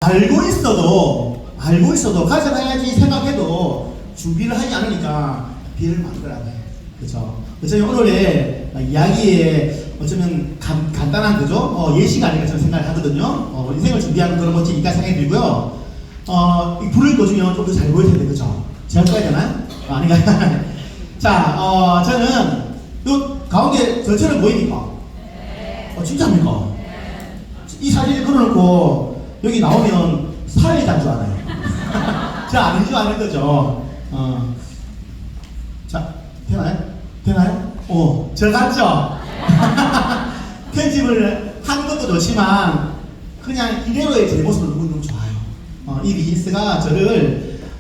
알고 있어도 가져가야지 생각해도 준비를 하지 않으니까 비를 만들어야 돼. 그죠? 어쩌면 오늘의 이야기에 어쩌면 간단한 그죠? 예시가 아닐까 저는 생각을 하거든요. 인생을 준비하는 그런 멋진 이까 생각이 들고요. 이 불을 꺼주면 좀 더 잘 보일 텐데, 그죠? 제가 꺼야 되나? 아닌가요? 자, 저는 요 가운데 저처럼 보입니까? 진짜입니까? 이 사진을 걸어놓고 여기 나오면 사회자인 줄 알아요. 저 아닌 줄 아는 거죠. 자, 되나요? 저 같죠? 편집을 하는 것도 좋지만 그냥 이대로의 제 모습을 보면 너무 좋아요. 이 비즈니스가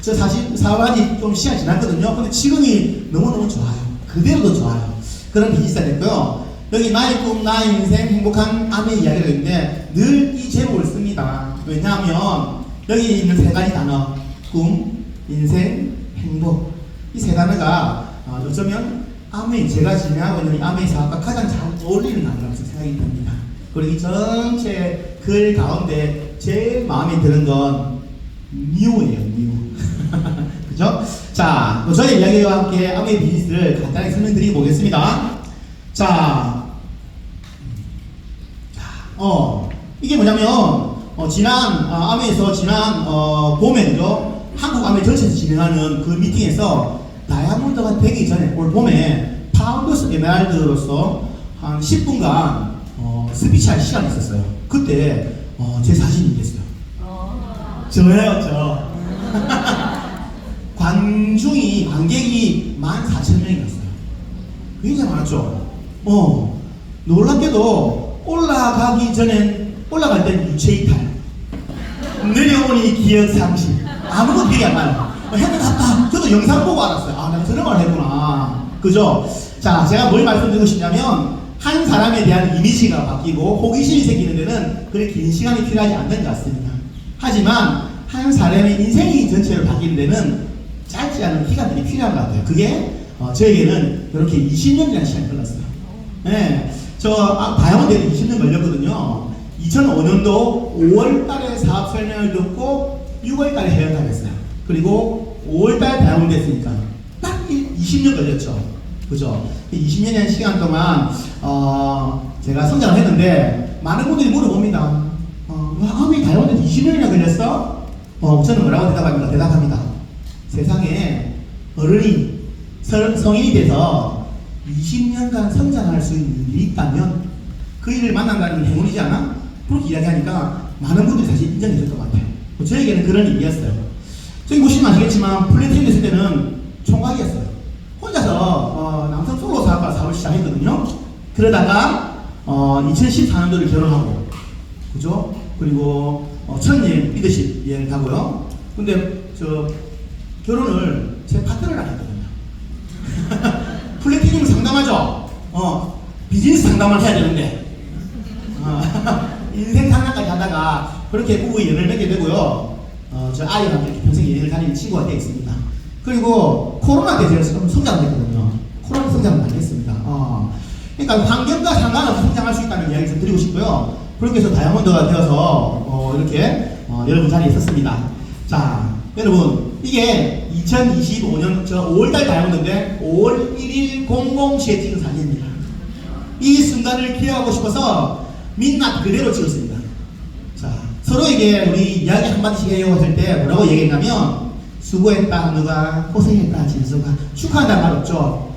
저 사실 사업하기 좀 시간이 지났거든요. 근데 지금이 너무너무 좋아요. 그대로도 좋아요. 그런 비즈니스가 됐고요. 여기 나의 꿈, 나의 인생, 행복한 아내의 이야기가 있는데 늘 이 제목을 씁니다. 왜냐하면 여기 있는 세 가지 단어, 꿈, 인생, 행복. 이 세 단어가 어쩌면 아메이, 제가 진행하고 있는 이 아메이 사업과 가장 잘 어울리는 단어라고 생각이 듭니다. 그리고 이 전체 글 가운데 제일 마음에 드는 건 뉴예요, 뉴. 그죠? 자, 저의 이야기와 함께 아메이 비즈니스를 간단히 설명드리고 보겠습니다. 이게 뭐냐면, 지난 봄에, 그죠? 한국 아메이 전체에서 진행하는 그 미팅에서 다이아몬드가 되기 전에 올 봄에 파운더스 에메랄드로서 한 10분간 스피치할 시간이 있었어요. 그때 제 사진이 있겠어요. 저예요, 저. 관객이 14,000명이 갔어요. 굉장히 많았죠. 놀랍게도 올라갈 땐 유체이탈, 내려오니 기억 상실, 아무것도 기억이 안 나요. 했는데 갔다. 저도 영상 보고 알았어요. 내가 저런 말 했구나. 그죠? 자, 제가 뭘 말씀드리고 싶냐면, 한 사람에 대한 이미지가 바뀌고 호기심이 생기는 데는 그렇게 긴 시간이 필요하지 않는 것 같습니다. 하지만, 한 사람의 인생이 전체로 바뀌는 데는 짧지 않은 기간들이 필요한 것 같아요. 그게, 저에게는 이렇게 20년이라는 시간이 걸렸어요. 네. 다이아몬드에 20년 걸렸거든요. 2005년도 5월달에 사업 설명을 듣고 6월달에 해외를 했어요. 그리고 5월달 다이아몬드 했으니까 딱 20년 걸렸죠. 그죠? 20년이라는 시간 동안 제가 성장을 했는데 많은 분들이 물어봅니다. 왜 다이아몬드 20년이나 걸렸어? 저는 뭐라고 대답합니다. 세상에 어른이 성인이 돼서 20년간 성장할 수 있는 일이 있다면 그 일을 만난다는 게 행운이지 않아? 그렇게 이야기하니까 많은 분들이 사실 인정해 줄 것 같아요. 저에게는 그런 일이었어요. 저기 보시면 아시겠지만 플래티넘 됐을 때는 총각이었어요. 혼자서 남성 솔로 사업을 시작했거든요. 그러다가 2014년도를 결혼하고, 그죠? 그리고 천년 리더십 여행을 가고요. 근데 결혼을 제 파트너랑 했거든요. 플래티넘 상담하죠? 비즈니스 상담을 해야 되는데 인생 상담까지 하다가 그렇게 부부의 연을 맺게 되고요. 저 아이와 함께 평생 여행을 다니는 친구가 되어 있습니다. 그리고 코로나 때 제가 좀 성장했거든요. 코로나 성장을 많이 했습니다. 그러니까 환경과 상관없이 성장할 수 있다는 이야기를 좀 드리고 싶고요. 그렇게 해서 다이아몬드가 되어서 이렇게 여러분 자리에 있었습니다. 자, 여러분 이게 2025년 5월달 다이아몬드인데 5월 1일 00시에 찍은 사진입니다. 이 순간을 기억하고 싶어서 민낯 그대로 찍었습니다. 자, 서로에게 우리 이야기 한마디씩 해요 했을 때 뭐라고 얘기했냐면 수고했다 누가, 고생했다 진수가, 축하한다는 말 없죠?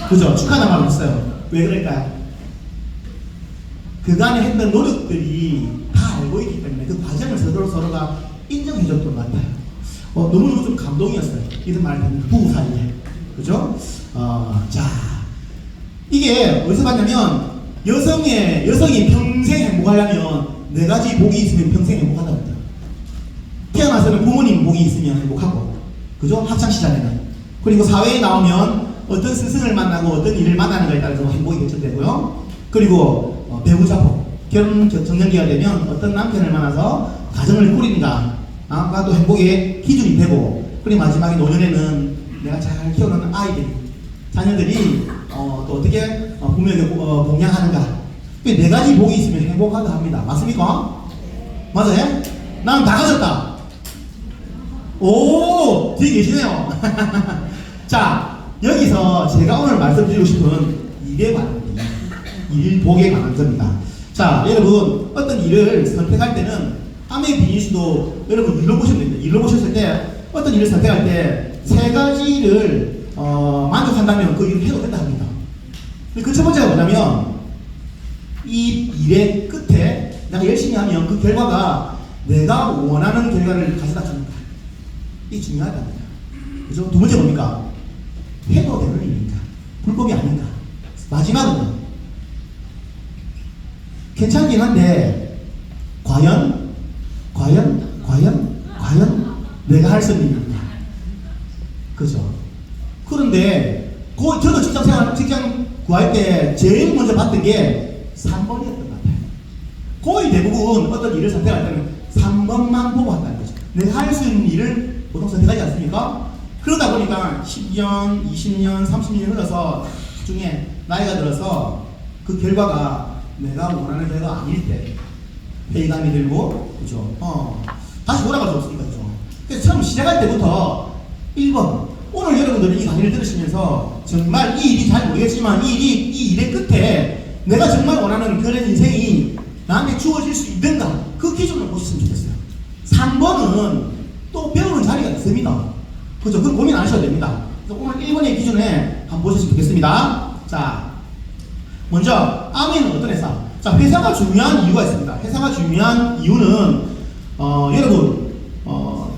그죠? 축하한다는 말 없어요. 왜 그럴까요? 그간에 했던 노력들이 다 알고 있기 때문에 그 과정을 서로가 인정해줬던 것 같아요. 너무너무 좀 감동이었어요. 이런 말을 듣는 부부 사이에. 그죠? 자, 이게 어디서 봤냐면, 여성이 평생 행복하려면 4가지 복이 있으면 평생 행복하답니다. 태어나서는 부모님 복이 있으면 행복하고, 그죠? 학창시절에는. 그리고 사회에 나오면 어떤 스승을 만나고 어떤 일을 만나는 것에 따라서 행복이 결정되고요. 그리고 배우자 복. 결혼 정년기가 되면 어떤 남편을 만나서 가정을 꾸린다. 가 또 행복의 기준이 되고, 그리고 마지막에 노년에는 내가 잘 키워놓는 자녀들이 또 어떻게 부모에게 봉양하는가. 4가지 복이 있으면 행복하다 합니다. 맞습니까? 맞아요? 난 다 가졌다. 오, 뒤에 계시네요. 자, 여기서 제가 오늘 말씀드리고 싶은 일에 관한 일복에 관한 겁니다. 자, 여러분 어떤 일을 선택할 때는 아메 비즈니스도 여러분 일로 보시면 됩니다. 일로 보셨을 때 어떤 일을 선택할 때 세 가지를 만족한다면 그 일을 해도 된다 합니다. 그 첫 번째가 뭐냐면 이 일의 끝에 내가 열심히 하면 그 결과가 내가 원하는 결과를 가져다 줍니다. 이게 중요하답니다. 그죠? 두 번째 뭡니까? 해도 되는 일입니까? 불법이 아닌가? 마지막은 괜찮긴 한데 과연 내가 할 수 있는 일입니까? 그죠? 그런데 저도 직장 구할 때 제일 먼저 봤던 게 3번이었던 것 같아요. 거의 대부분 어떤 일을 선택할 때는 3번만 보고 한다는 거죠. 내가 할 수 있는 일을 보통 선택하지 않습니까? 그러다 보니까 10년, 20년, 30년이 흘러서 중에 나이가 들어서 그 결과가 내가 원하는 결과가 아닐 때 회의감이 들고, 그죠? 다시 돌아갈 수 없으니까, 그죠? 그래서 처음 시작할 때부터 1번. 오늘 여러분들이 이 강의를 들으시면서 정말 이 일이 잘 모르겠지만 이 일의 끝에 내가 정말 원하는 그런 인생이 나한테 주어질 수 있는가? 그 기준을 보셨으면 좋겠어요. 3번은 또 배우는 자리가 있습니다. 그죠? 그건 고민 안 하셔도 됩니다. 오늘 1번의 기준에 한번 보셨으면 좋겠습니다. 자, 먼저 아메는 어떤 회사? 자, 회사가 중요한 이유가 있습니다. 회사가 중요한 이유는 여러분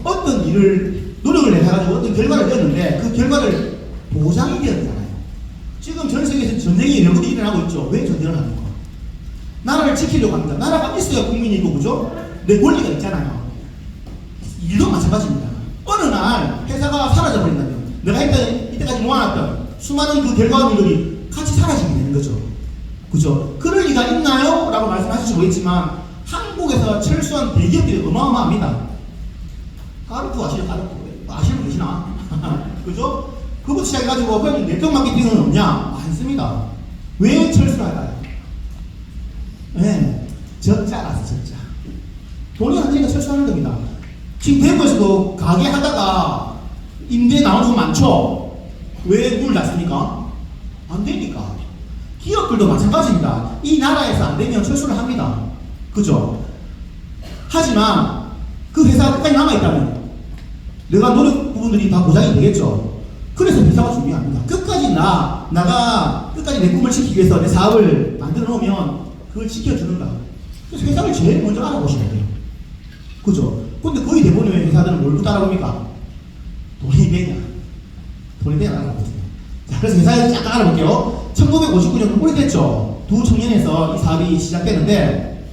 어떤 일을 노력을 해가지고 어떤 결과를 내었는데 그 결과를 보장이 되어야 되잖아요. 지금 전 세계에서 전쟁이 여러 군데 일어나고 있죠. 왜 전쟁을 하는 거야? 나라를 지키려고 합니다. 나라가 있어야 국민이 있고, 그죠? 내 권리가 있잖아요. 일도 마찬가지입니다. 어느 날 회사가 사라져 버린다면 내가 이때까지 모아놨던 수많은 그 결과물들이 같이 사라지게 되는 거죠. 그죠? 그럴 리가 있나요? 라고 말씀하실지 모르겠지만 한국에서 철수한 대기업들이 어마어마합니다. 까르푸 아시죠? 까르푸 아시는 분 계시나? 그죠? 그부터 시작해가지고 그럼 네트워크 마케팅은 없냐? 많습니다. 왜 철수를 할까요? 네, 적자라서 적자. 돈이 안 되니까 철수하는 겁니다. 지금 대구에서도 가게 하다가 임대 나오는 거 많죠? 왜 문을 닫습니까? 안 되니까. 기업들도 마찬가지입니다. 이 나라에서 안 되면 철수를 합니다. 그죠? 하지만 그 회사가 끝까지 남아있다면 내가 노력 부분들이 다 보장이 되겠죠. 그래서 회사가 중요합니다. 끝까지 나가 끝까지 내 꿈을 지키기 위해서 내 사업을 만들어 놓으면 그걸 지켜주는가. 그래서 회사를 제일 먼저 알아보셔야 돼요. 그죠? 근데 거의 대부분의 회사들은 뭘 따라봅니까? 돈이 되냐 알아보세요. 자, 그래서 회사에서 잠깐 알아볼게요. 1959년 오래됐죠. 두 청년에서 이 사업이 시작되는데,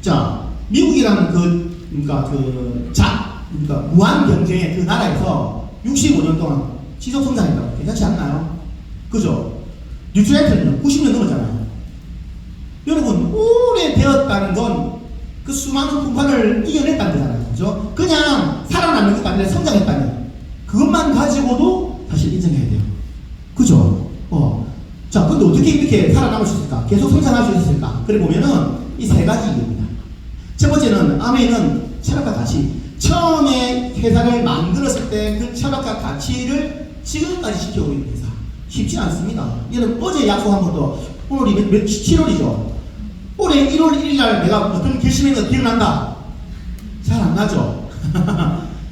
자, 미국이라는 그러니까 무한 경쟁의 그 나라에서 65년 동안 지속 성장했다고. 괜찮지 않나요? 그죠? 뉴트렌트는요, 90년 넘었잖아요. 여러분, 오래되었다는 건 그 수많은 풍파를 이겨냈다는 거잖아요. 그죠? 그냥 살아남는 것도 아니라 성장했다는 그것만 가지고도 사실 인정해야 돼요. 그죠? 자, 근데 어떻게 이렇게 살아남을 수 있을까? 계속 성장할 수 있을까? 그래 보면은 이 세 가지 이유입니다. 첫 번째는 아메는 철학과 가치. 처음에 회사를 만들었을 때 그 철학과 가치를 지금까지 지켜오고 있는 회사. 쉽지 않습니다. 여러분, 어제 약속한 것도 오늘이 7월이죠. 올해 1월 1일 날 내가 어떤 결심했는가 기억난다? 잘 안 나죠?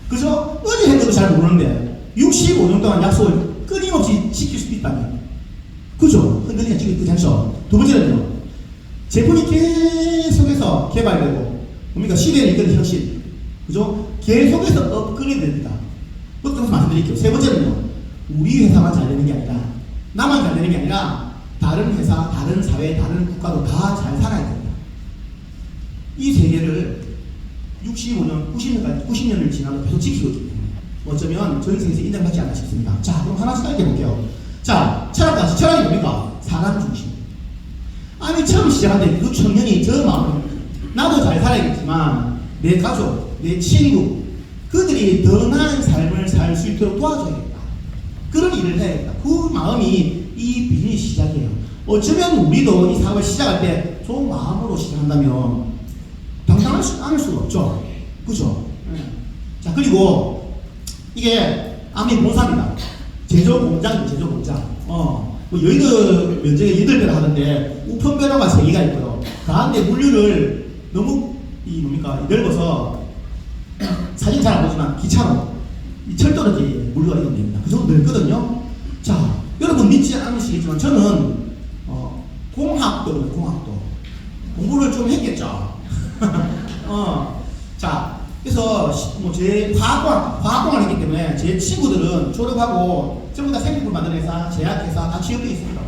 그죠? 어제 했는데도 잘 모르는데 65년 동안 약속을 끊임없이 지킬 수 있다면, 그죠? 흔들리냐 지금 괜찮죠? 두 번째는요, 제품이 계속해서 개발되고 뭡니까? 시대를 이끄는 혁신, 그죠? 계속해서 업그레이드 됩니다. 그것도 말씀드릴게요. 세 번째는요, 우리 회사만 잘 되는 게 아니라 나만 잘 되는 게 아니라 다른 회사, 다른 사회, 다른 국가도 다 잘 살아야 됩니다. 이 세계를 65년, 90년을 지나도 계속 지키고 있기 때문에 어쩌면 전 세계에서 인정받지 않나 싶습니다. 자, 그럼 하나씩 따르게 볼게요. 자, 철학이 뭡니까? 사람 중심. 아니, 처음 시작할 때 그 청년이 저 마음을, 나도 잘 살아야겠지만 내 가족, 내 친구, 그들이 더 나은 삶을 살 수 있도록 도와줘야겠다. 그런 일을 해야겠다. 그 마음이 이 비즈니스 시작이에요. 어쩌면 우리도 이 사업을 시작할 때 좋은 마음으로 시작한다면 당당할 수 않을 수가 없죠. 그죠? 자, 그리고 이게 아미 본사입니다. 제조 공장이에요, 제조 공장. 뭐 여의도 면적이 8배라 하던데 우편 배로가 3개가 있고요. 가운데 물류를 너무 넓어서 사진 잘 안 보지만 기차로 이 철도로 이제 물류가 이동됩니다. 그 정도 넓거든요. 자, 여러분 믿지 않으시겠지만 저는 공학도 공부를 좀 했겠죠. 자, 그래서 제 과학공학을 했기 때문에 제 친구들은 졸업하고 전부 다 생필품 만드는 회사, 제약회사 다 취업되어 있습니다.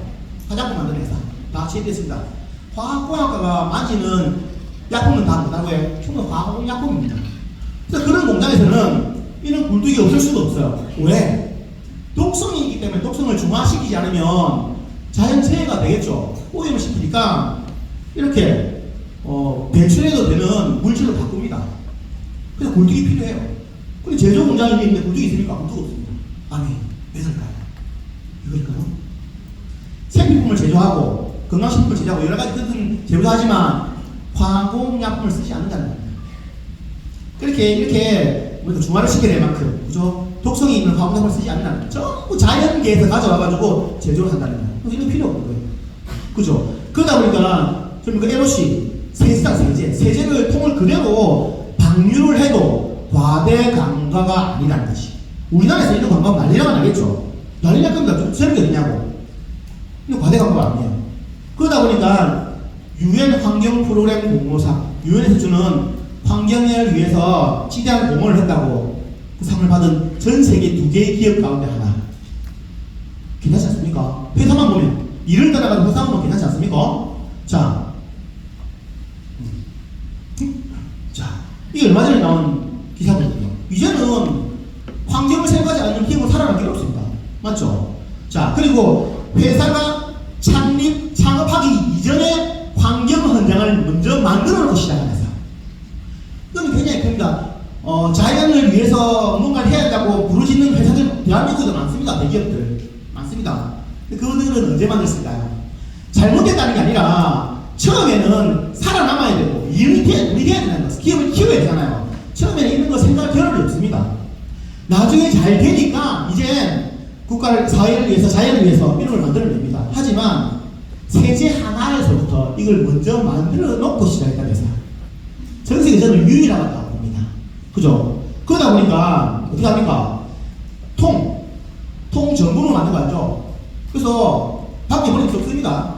화장품 만드는 회사 다 취업되어 있습니다. 화학공학과가 만지는 약품은 다 뭐라고요? 충분 화학약품입니다. 그래서 그런 공장에서는 이런 굴뚝이 없을 수가 없어요. 왜? 독성이 있기 때문에 독성을 중화시키지 않으면 자연재해가 되겠죠. 오염을 시키니까 이렇게 배출해도 되는 물질로 바꿉니다. 그래서 굴뚝이 필요해요. 근데 제조 공장이 있는데 굴뚝이 있으니까 굴뚝 없습니다. 아니, 왜 그럴까요? 이걸까요? 생필품을 제조하고 건강식품을 제조하고 여러 가지 뜻은 제조하지만 화공약품을 쓰지 않는다는 겁니다. 이렇게 우리가 중화를 시켜야 될 만큼, 그죠? 독성이 있는 화공약품을 쓰지 않는다는 거예요. 전부 자연계에서 가져와가지고 제조를 한다는 거예요. 그래서 이건 필요 없는 거예요. 그죠? 그러다 보니까, 좀 LOC, 세제를 통을 그대로 방류를 해도 과대강가가 아니라는 것이. 우리나라에서 이런 광고하면 난리가 나겠죠? 난리 날 겁니다. 좀 세는 게 어디냐고. 이거 과대광고가 아니에요. 그러다 보니까 UN 환경 프로그램 공로상, UN에서 주는 환경을 위해서 지대한 공헌을 했다고 그 상을 받은 전 세계 2개의 기업 가운데 하나. 괜찮지 않습니까? 회사만 보면 일을 따라가는 회사만 보면 괜찮지 않습니까? 자, 이게 얼마 전에 나온 기사거든요. 이제는 환경을 생각하지 않는 기업은 살아남기 어렵습니다. 맞죠? 자, 그리고 회사가 창업하기 이전에 환경 헌장을 먼저 만들어 놓고 시작한 회사. 이건 굉장히 큽니다. 자연을 위해서 뭔가를 해야 한다고 부르짖는 회사들, 대한민국에도 많습니다. 대기업들. 많습니다. 근데 그들은 언제 만들었을까요? 잘못됐다는 게 아니라, 처음에는 살아남아야 되고, 일이 해야 된다는 거예요. 기업을 키워야 되잖아요. 처음에는 이런 거 생각할 겨를이 없습니다. 나중에 잘 되니까, 이제 국가를, 사회를 위해서, 자연을 위해서 이런 걸 만들어냅니다. 하지만, 세제 하나에서부터 이걸 먼저 만들어 놓고 시작했다는 회사. 전 세계 저는 유일하다고 봅니다. 그죠? 그러다 보니까, 어떻게 합니까? 통 전분으로 만든 거 알죠? 그래서, 밖에 버릴 수 없습니다.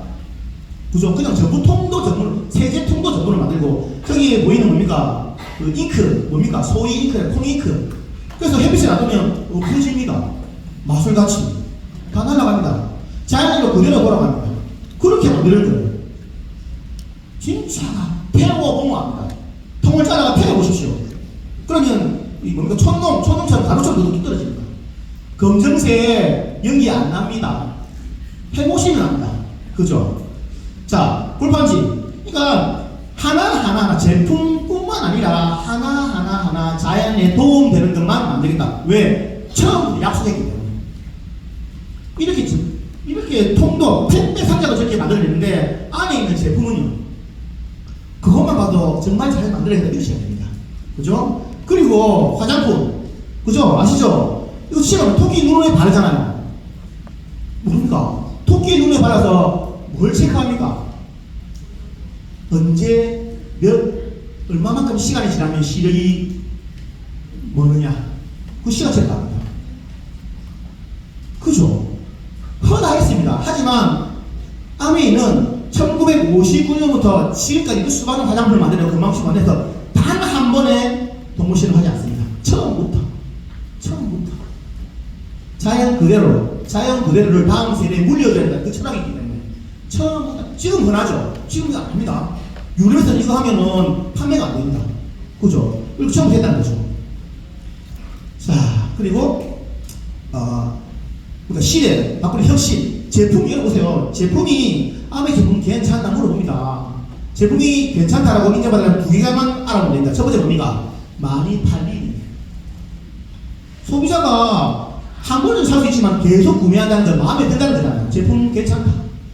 그죠? 그냥 전분통도 전분, 세제통도 전분을 만들고, 저기 보이는 뭡니까? 그 잉크, 뭡니까? 소위 잉크래, 콩잉크. 그래서 햇빛에 놔두면 없어집니다. 마술같이. 다 날아갑니다. 자연으로 그대로 돌아갑니다. 그렇게 만드는 거예요. 진짜 태워보면 압니다. 통을 잘라가 태워보십시오. 그러면 이 뭡니까? 촌농처럼 가루처럼 뚝뚝 떨어집니다. 검정색 연기 안 납니다. 해보시면 압니다. 그죠? 자, 골판지. 그러니까 하나하나 제품뿐만 아니라 하나하나 자연에 도움되는 것만 만들겠다. 왜? 처음부터 약속했기 때문에. 이렇게 통도 택배 상자도 저렇게 만들어냈는데 안에 있는 제품은요, 그것만 봐도 정말 잘 만들어야 되셔야 됩니다. 그죠? 그리고 화장품, 그죠? 아시죠? 이거 치면 토끼 눈에 바르잖아요. 뭡니까? 토끼 눈에 발라서 뭘 체크합니까? 언제 얼마만큼 시간이 지나면 시력이 뭐느냐, 그 시간 체크합니다. 그죠? 허다했습니다. 하지만 아메이는 1959년부터 지금까지 그 수많은 화장품을 만들고 금방씩 만들어서 단 한 번에 동물실험을 하지 않습니다. 처음부터 자연 그대로를 다음 세대에 물려줘야 된다. 그 철학이 있기 때문에 처음부터. 지금 흔하죠? 지금은 안 됩니다. 유럽에서는 이거 하면은 판매가 안 됩니다. 그죠? 이렇게 처음 됐다는 거죠. 자, 그리고 그러니까 시대, 앞으로 혁신, 제품, 열어보세요. 제품이, 아메 제품 괜찮다 물어봅니다. 제품이 괜찮다라고 인정받으려면 2개만 알아보면 됩니다. 첫 번째 뭡니까? 많이 팔리는. 소비자가 한 번은 살 수 있지만 계속 구매한다는 건 마음에 든다는 거잖아요. 제품 괜찮다.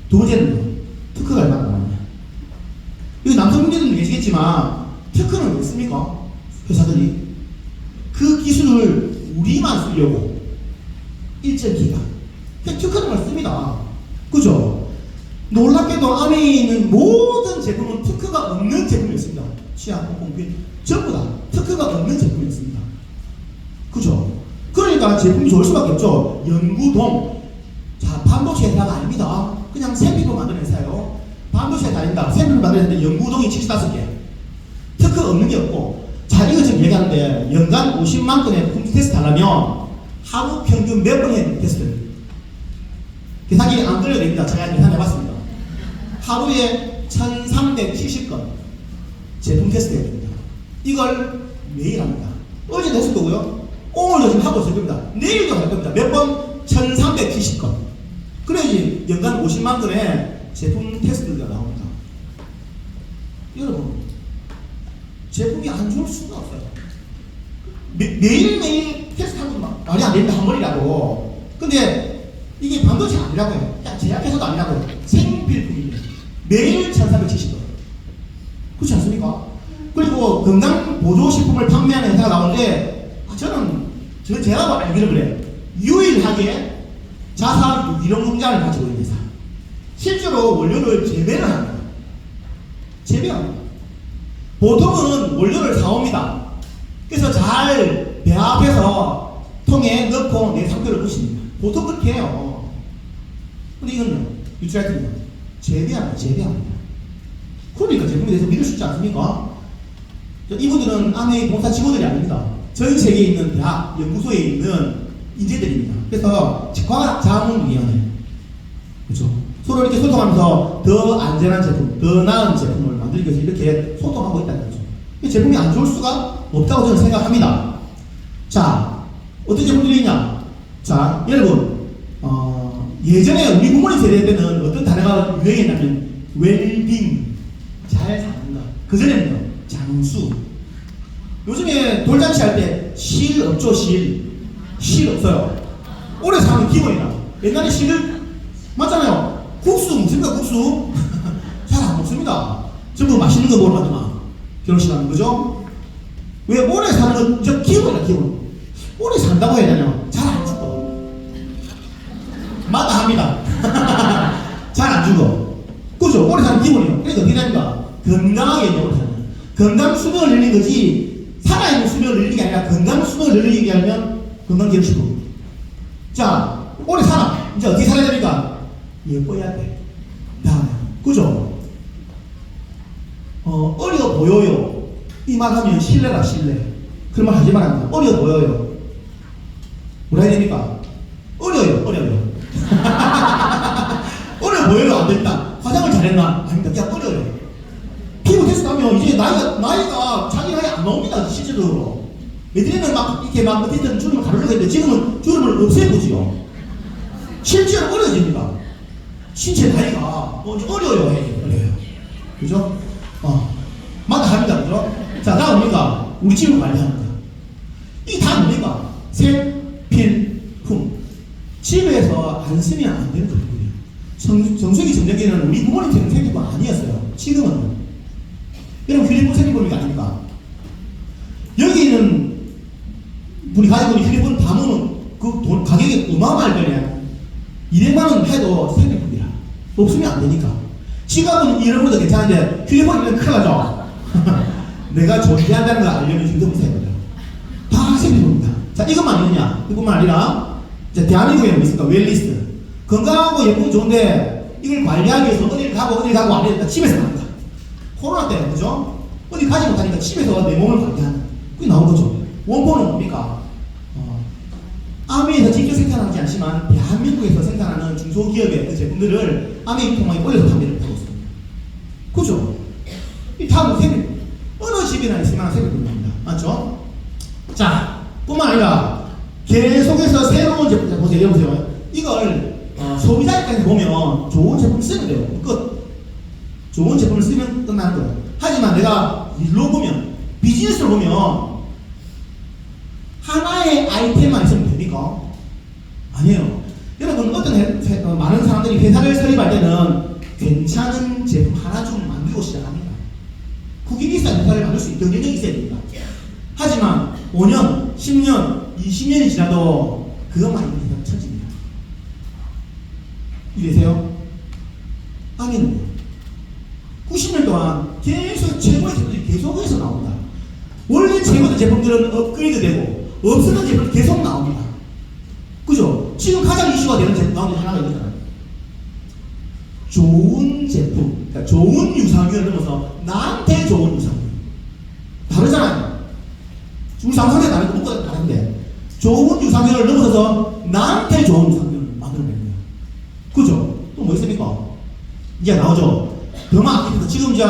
두 번째는 특허가 얼마나 많냐. 여기 남성분들은 계시겠지만 특허는 왜 씁니까? 회사들이 그 기술을 우리만 쓰려고 일정 기간 특허를 씁니다. 그죠? 놀랍게도 안에 있는 모든 제품은 특허가 없는 제품이었습니다. 치아, 콩콩, 전부 다 특허가 없는 제품이었습니다. 그죠? 그러니까 제품이 좋을 수밖에 없죠. 연구동. 자, 반도체 회사가 아닙니다. 그냥 샘플로 만드는 회사예요. 반도체 회사 아닙니다. 샘플로 만드는데 연구동이 75개. 특허 없는 게 없고. 자, 이거 지금 얘기하는데 연간 50만 건의 품질 테스트 하려면 하루 평균 몇 번 해야 됩니까? 테스트를. 계산기 안 걸려야 됩니다. 제가 계산해봤습니다. 하루에 1370건 제품 테스트 해야 됩니다. 이걸 매일 합니다. 어제도 했을 거고요. 오늘도 지금 하고 있을 겁니다. 내일도 할 겁니다. 몇 번? 1370건. 그래야지 연간 50만 건의 제품 테스트가 나옵니다. 여러분, 제품이 안 좋을 수가 없어요. 매일매일 테스트하는 건 말이 안 됩니다. 한 번이라도. 근데 이게 반도체 아니라고요. 제약회사도 아니라고요. 생필품이에요. 매일 1370건. 그렇지 않습니까? 그리고 건강보조식품을 판매하는 회사가 나오는데 제가 알기로 그래요. 유일하게 자사 유기농 농장을 가지고 있는 회사. 실제로 원료를 재배를 합니다. 재배합니다. 보통은 원료를 사옵니다. 그래서 잘 배합해서 통에 넣고 내 상표를 붙입니다. 보통 그렇게 해요. 근데 이거는 유출할때는 재배합니다. 그러니까 제품에 대해서 믿을 수 있지 않습니까? 이분들은 아메이 봉사 직원들이 아닙니다. 전 세계에 있는 대학, 연구소에 있는 인재들입니다. 그래서 과학자문위원회. 그렇죠? 서로 이렇게 소통하면서 더 안전한 제품, 더 나은 제품을 만들기 위해서 이렇게 소통하고 있다는 거죠. 제품이 안 좋을 수가 없다고 저는 생각합니다. 자, 어떤 제품들이 있냐? 자, 여러분, 예전에 우리 부모님 세대 때는 어떤 단어가 유행했냐면, 웰빙, 잘 사는 것. 그전에는요, 장수. 요즘에 돌잔치 할 때, 실 없죠, 실. 실 없어요. 오래 사는 기본이라. 옛날에 실을, 맞잖아요. 국수 먹습니까, 국수? 잘 안 먹습니다. 전부 맛있는 거 먹으러 가더만. 결혼식 하는 거죠? 왜 오래 사는 건, 저 기본이라, 기본. 오래 산다고 해야 되냐? 잘 안 죽어. 마다합니다. 잘 안 죽어. 그죠? 오래 사는 기본이에요. 그러니까 어떻게 됩니까? 건강하게 오래 사는. 건강 수명을 늘리는 거지, 살아있는 수명을 늘리는 게 아니라 건강 수명을 늘리기 위하면 건강기록식으로. 자, 오래 살아. 이제 어떻게 살아야 됩니까? 예뻐야 돼. 다음에. 그죠? 어려 보여요. 이 말 하면 신뢰라, 신뢰. 그런 말 하지 말아요. 어려 보여요. 뭐라 해야 됩니까? 어려요. 어려 보여요. 안 됐다. 화장을 잘했나? 아닙니다. 그냥 어려요. 피부 테스트 하면 이제 나이가 자기 나이 안 나옵니다. 실제로. 예전에는 막 이렇게 막 어쨌든 주름을 가르려고 했는데 지금은 주름을 없애보지요. 실제로 어려집니다. 신체 나이가 어려요. 그죠? 마다합니다. 그죠? 자, 다음 뭡니까? 우리 집을 관리합니다. 이게 다 뭡니까? 생필품. 집에서 안 쓰면 안 되는 거거든요. 정수기 전자기는 우리 부모님처럼 생필품 아니었어요. 지금은. 여러분, 휴대폰 생필품이 아닙니까? 여기는 우리 가족분이 휴대폰 담으면 그 돈 가격이 어마어마할 거냐. 200만원 해도 생필품이라. 없으면 안 되니까. 지갑은 잃어버려도 괜찮은데 휴대폰 잃으면 큰일 나죠. 내가 존재한다는 걸 알려면 휴대폰 사야 돼요. 다 생필품입니다. 자, 이것만 있느냐? 이것만 아니라, 자, 대한민국에 뭐 있습니까? 웰리스. 건강하고 예쁘고 좋은데, 이걸 관리하기 위해서 어딜 가고 안 해야 된다. 집에서 합니다. 코로나 때는, 그죠? 어디 가지 못하니까 집에서 내 몸을 관리하는. 그게 나온 거죠. 원본은 뭡니까? 아메이에서 직접 생산하지 않지만, 대한민국에서 생산하는 중소기업의 그 제품들을 아메이 통화에 올려서 판매를 하고 있습니다. 그죠? 이 다음은 생필품. 어느 집이나 있을 만한 생필품입니다. 맞죠? 자, 뿐만 아니라 계속해서 새로운 제품, 보세요. 여러분, 이걸 소비자 입장에서 보면 좋은 제품 쓰면 돼요. 끝. 좋은 제품을 쓰면 끝나는 거예요. 하지만 내가 일로 보면, 비즈니스로 보면 하나의 아이템만 있으면 됩니까? 아니에요. 여러분, 많은 사람들이 회사를 설립할 때는 괜찮은 제품 하나 좀 만들고 시작합니다. 그게 있어야 회사를 만들 수 있는 경쟁력이 있어야 됩니다. 하지만 5년, 10년, 20년이 지나도 그것만 있는 회사는 천지입니다. 이래세요? 아니는요. 90년 동안 계속 최고의 제품들이 계속해서 나옵니다. 원래 최고의 제품들은 업그레이드 되고 없었던 제품이 계속 나옵니다. 그죠? 지금 가장 이슈가 되는 제품 가운데 하나가 있잖아요. 좋은 제품, 그러니까 좋은 유산균을 넘어서 나한테 좋은 유산균. 다르잖아요. 우리 상상에 다른 거 먹고 다른데 좋은 유산균을 넘어서서 나한테 좋은 유산균을 만들어내는 거예요. 그죠? 또 뭐 있습니까? 이제 나오죠. 더마 지금 이제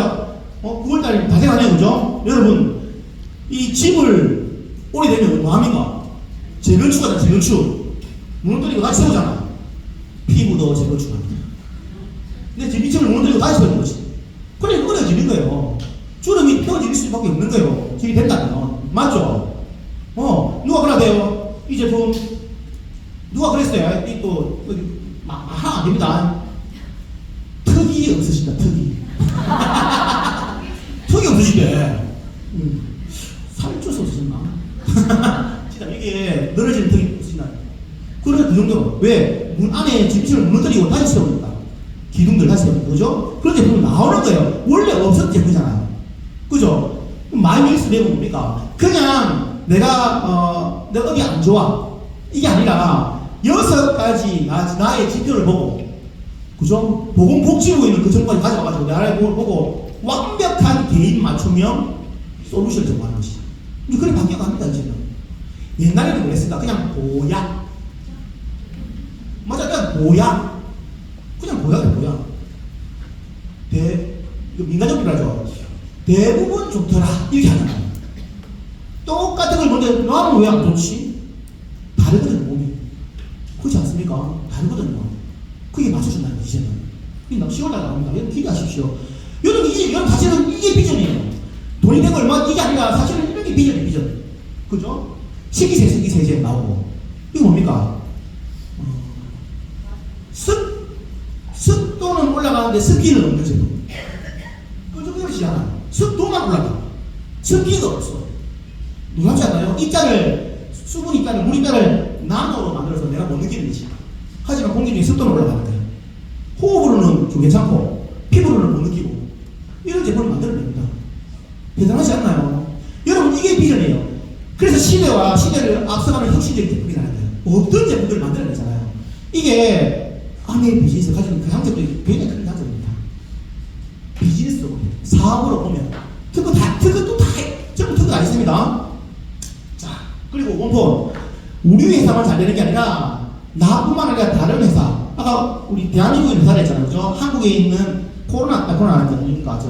9월달에 다 돼가네요. 그죠? 여러분 이 집을 오래되면 뭐합니까? 재건축하잖아. 재건축. 무너뜨리고 다시 세우잖아. 피부도 재건축합니다. 근데 제 밑집을 무너뜨리고 다시 세우는 거지. 그래 끊어지는 거예요. 주름이 펴질 수밖에 없는 거예요. 집이 된다면. 맞죠? 누가 그러대요? 이 제품 누가 그랬어요? 또 하나 안 됩니다. 턱이 없으신다. 턱이 턱이 없으시대. 살쪄 없으셨나? 진짜 이게 늘어지는 턱이 없으시나? 그래서 그 정도로 왜? 문 안에 집집을 무너뜨리고 다시 세우니까 기둥들 다시 세우니까 그죠? 그런 제품이 나오는 거예요. 원래 없었던 제품이잖아요. 그죠? 마이너스 내고 뭡니까? 그냥 내가 어디 안 좋아 이게 아니라 6가지 나의 지표를 보고 그죠? 보건복지부에 있는 그 정보까지 가져와가지고 나를 보고 완벽한 개인 맞춤형 솔루션을 정하는 것이. 이제 그래 바뀌어갑니다 이제는. 옛날에는 그랬습니다. 그냥 보약. 맞아, 그냥 보약. 그냥 보약이야 보약. 민간적이라죠. 대부분 좋더라 이렇게 하잖아요. 똑같은 걸 먼저 나는 왜 안 좋지? 다르거든요 몸이. 그렇지 않습니까? 다르거든요. 그게 맞춰준다는 거지 이제는. 이게 10월달 나옵니다. 여러분 기대하십시오. 여러분 사실은 이게 비전이에요. 돈이 되고 얼마 이게 아니라 사실은 이런 게 비전이에요. 비전. 그죠? 식이세제 나오고. 이거 뭡니까? 습도는 올라가는데 습기는 없는 제품. 끄적거리시잖아요. 습도만 올라가. 습기가 없어. 놀랍지 않나요? 수분 입자를, 물 입자를 나노로 만들어서 내가 못 느끼는 거지. 하지만 공기 중에 습도는 올라가는 거예요. 호흡으로는 좀 괜찮고, 피부로는 못 느끼고. 이런 제품을 만들어냅니다. 대단하지 않나요? 여러분, 이게 비전이에요. 그래서 시대를 앞서가는 혁신적인 제품이라는 거예요. 없던 제품들을 만들어내잖아요. 이게 아메이 비즈니스 가지는 그 장점들이 굉장히 큰 장점입니다. 비즈니스로, 사업으로 보면 특허 또 다 전부 특허 다 있습니다. 자, 그리고 원폰 우리 회사만 잘 되는 게 아니라 나뿐만 아니라 다른 회사, 아까 우리 대한민국의 회사를 했잖아요. 그죠? 한국에 있는 코로나 아닙니까?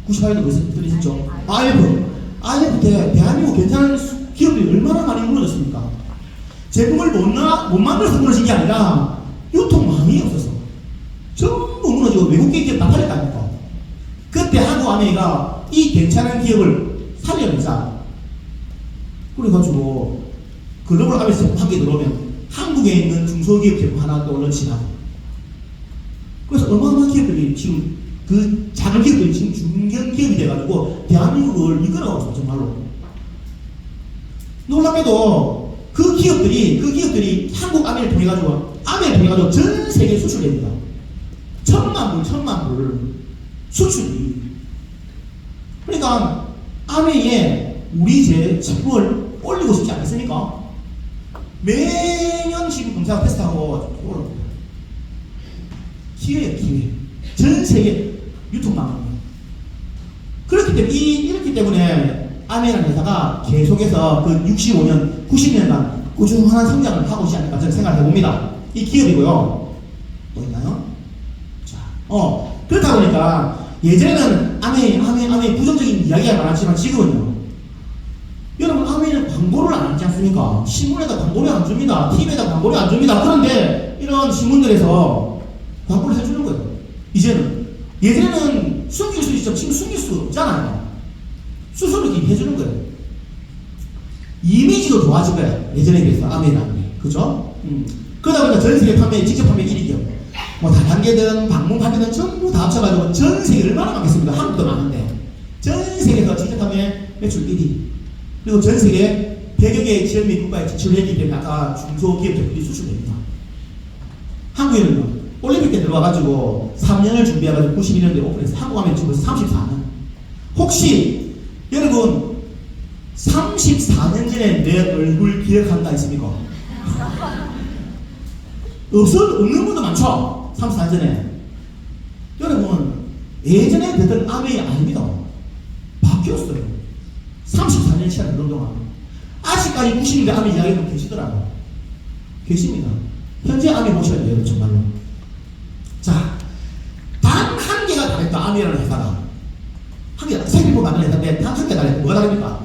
98년도 무슨 들으셨죠? IF 때 대한민국 괜찮은 기업들이 얼마나 많이 무너졌습니까? 제품을 못 만들어서 무너진 게 아니라 유통망이 없어서 전부 무너지고 외국 기업 다 팔렸다니까. 그때 한국 아메이가 이 괜찮은 기업을 살려내자. 그래가지고 글로벌 아메이 제품 한 개 들어오면 한국에 있는 중소기업 제품 하나 또 런칭하고. 그래서 어마어마한 기업들이 지금 그 작은 기업들이 지금 중견 기업이 돼가지고 대한민국을 이끌어가고 있어 정말로. 놀랍게도 그 기업들이 한국 아메이를 통해가지고 전 세계 수출됩니다. 1000만 불 수출이. 그러니까 아메이에 우리 제품을 올리고 싶지 않겠습니까? 매년 지금 검사하고 테스트하고 올라옵니다. 기회예요, 기회. 전 세계 유통망. 이렇기 때문에 아메이라는 회사가 계속해서 그 65년, 90년간 꾸준한 성장을 하고 있지 않을까 저는 생각해 봅니다. 이 기업이고요. 또 있나요? 자, 그렇다 보니까 예전에는 아메이 부정적인 이야기가 많았지만 지금은요. 여러분 아메이는 광고를 안 하지 않습니까? 신문에다 광고를 안 줍니다. TV에다 광고를 안 줍니다. 그런데 이런 신문들에서 광고를 해주는 거예요. 이제는. 예전에는 숨길 수 있죠. 지금 숨길 수 없잖아요. 스스로 이렇게 해주는 거예요. 이미지도 좋아질 거예요. 예전에 비해서 아메이라는 게. 그죠? 그러다 보니까 전 세계 직접 판매 1위 기업. 뭐 다단계든 방문판매든 전부 다 합쳐가지고 전 세계 얼마나 많겠습니까? 한국도 많은데 전 세계에서 지적하면 매출 1위, 그리고 전 세계 100여 개의 지역 및 국가에 진출을 했기 때문에 아까 중소기업들이 수출됩니다. 한국에는요, 올림픽 때 들어와가지고 3년을 준비해가지고 92년도에 오픈했어요. 한국 하면 지금 34년. 혹시 여러분 34년 전에 내 얼굴 기억한다 있습니까? 없는 분도 많죠? 34년 전에. 여러분, 예전에 뵀던 아메이 아닙니다. 바뀌었어요. 34년 시간 그런 동안. 아직까지 90년대 아메이 이야기하고 계시더라고요. 계십니다. 현재 아메이 보셔야 돼요, 정말로. 자, 단 한 개가 다르다, 아메이라는 회사가. 한 개가, 생일품 만드는 회사인데, 단 한 개가 다르다. 뭐가 다릅니까?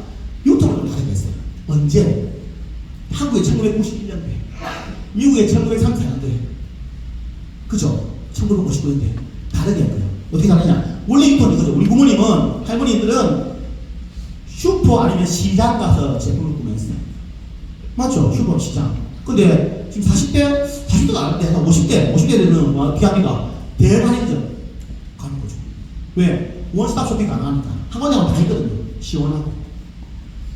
유통을 좀 다르게 했어요. 언제? 한국에 1991년도에. 미국에 1934년도에. 그죠? 1959년도에. 다르게 했고요. 어떻게 다르냐? 원래 유통은 이거죠. 우리 부모님은, 할머니들은 슈퍼 아니면 시장 가서 제품을 구매했어요. 맞죠? 슈퍼 시장. 근데 지금 40대도 아닌데, 50대들은 뭐, 비합니다. 대만행점 가는 거죠. 왜? 원스톱 쇼핑 가능하니까. 한 번에 다 있거든요. 시원하고.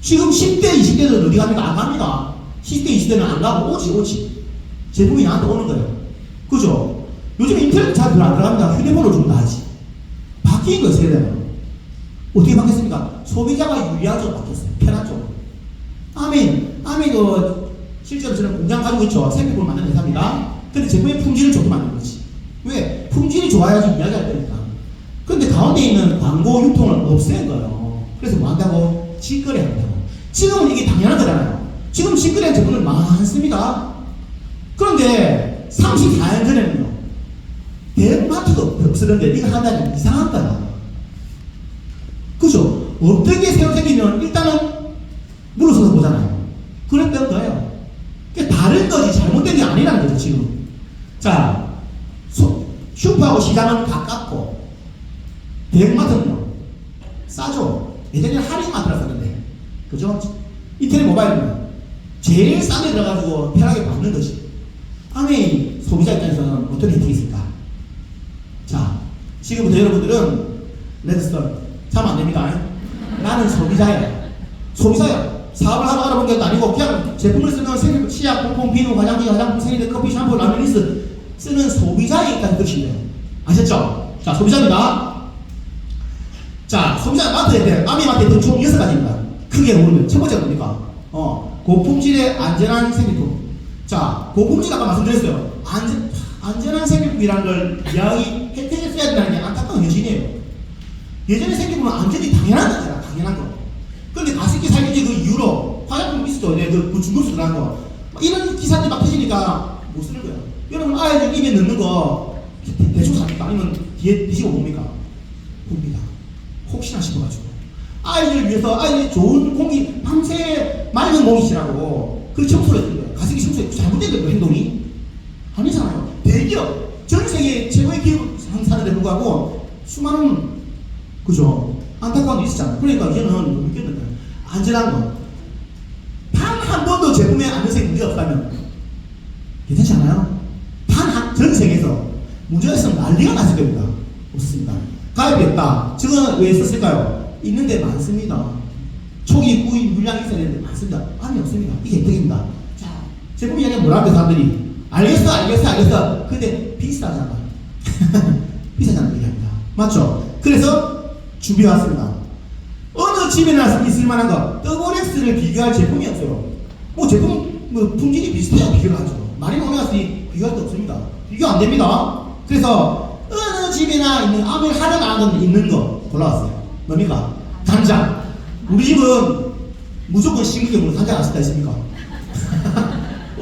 지금 10대, 20대들은 어디 갑니까? 안 갑니다. 10대, 20대는 안 가고 오지. 제품이 나한테 오는 거예요. 그죠? 요즘 인터넷 잘 별로 안 들어갑니다. 휴대폰으로 좀 다 하지. 바뀐 거예요, 세대는. 어떻게 바뀌었습니까? 소비자가 유리한 쪽으로 바뀌었어요. 편한 쪽으로. 아메이도 실제로 저는 공장 가지고 있죠. 생필품을 만드는 회사입니다. 근데 제품의 품질을 좋게 만드는 거지. 왜? 품질이 좋아야지 이야기할 거니까. 근데 가운데 있는 광고 유통을 없앤 거예요. 그래서 뭐 한다고? 직거래 한다고. 지금은 이게 당연한 거잖아요. 지금 직거래 제품은 많습니다. 그런데 34년 전에는요, 대형마트도 없었는데 이거 한다니 이상한 거야. 그죠? 어떻게 새로 생기면 일단은 물러서서 보잖아요. 그랬던 거예요. 그게 다른 거지 잘못된 게 아니라는 거죠, 지금. 자, 슈퍼하고 시장은 가깝고, 대형마트는요, 싸죠. 예전에는 할인마트라 썼는데, 그죠? 인터넷 모바일은 제일 싼 데 들어가지고 편하게 받는 거지. 아메이 소비자 입장에서는 어떤 혜택이 있을까? 자, 지금부터 여러분들은 레드스톤 자면 안 됩니다. 나는 소비자야. 사업을 하러 알아본 게 아니고 그냥 제품을 쓰는 치약, 폼폼, 비누, 화장지, 화장품, 세일드, 커피, 샴푸, 라면리스 쓰는 소비자이니까 뜻이에요. 아셨죠? 자, 소비자입니다. 자, 소비자 마트에 대해 아메이 마트에 총 6가지입니다. 크게 보면 첫 번째가 뭡니까? 고품질의 안전한 생필품. 자, 고품질 아까 말씀드렸어요. 안전한 생필품이라는 걸 혜택했어야 된다는 게 안타까운 현실이에요. 예전에 생필품은 안전이 당연한 거잖아, 당연한 거. 그런데 가습기 살균제 그 이후로 화장품 있었죠. 그 중금속 들어간 거. 이런 기사들이 막 터지니까 못 쓰는 거야. 여러분, 아이들 입에 넣는 거 대충 삽니까? 아니면 뒤에 드시고 봅니까? 봅니다. 혹시나 싶어가지고. 아이들을 위해서 아이들이 좋은 공기, 밤새 맑은 공기 시라고 그 청소를 해준 거예요. 가습기 청소에 잘못된 거예요, 행동이. 아니잖아요. 대기업, 전 세계 최고의 기업 상사들에 불구하고 수많은, 그죠? 안타까운 게 있었잖아요. 그러니까 이제는 못 믿겠는 거예요. 안전한 거. 단 한 번도 제품에 안전성이 문제가 없다면 괜찮지 않아요? 전 세계에서 문제가 있으면 난리가 났을 겁니다. 없습니다. 가입이 없다. 지금 왜 썼을까요? 있는데 많습니다. 초기 구입 물량이 있어야 되는데 많습니다. 아니, 없습니다. 이게 혜택입니다. 자, 제품 이야기하면 뭐라고 사람들이 알겠어. 근데 비싸잖아. 비싸잖아, 얘기합니다. 맞죠? 그래서 준비해왔습니다. 어느 집에나 있을 만한 거, 더블엑스를 비교할 제품이 없어요. 뭐 제품, 품질이 비슷해야 비교를 하죠. 마린 오메가3 비교할 데 없습니다. 비교 안 됩니다. 그래서 어느 집에나 있는 아무리 하나도 안 있는 거 골라왔어요. 뭡니까? 간장. 우리 집은 무조건 싱글게 간장 안 쓸 때 있습니까?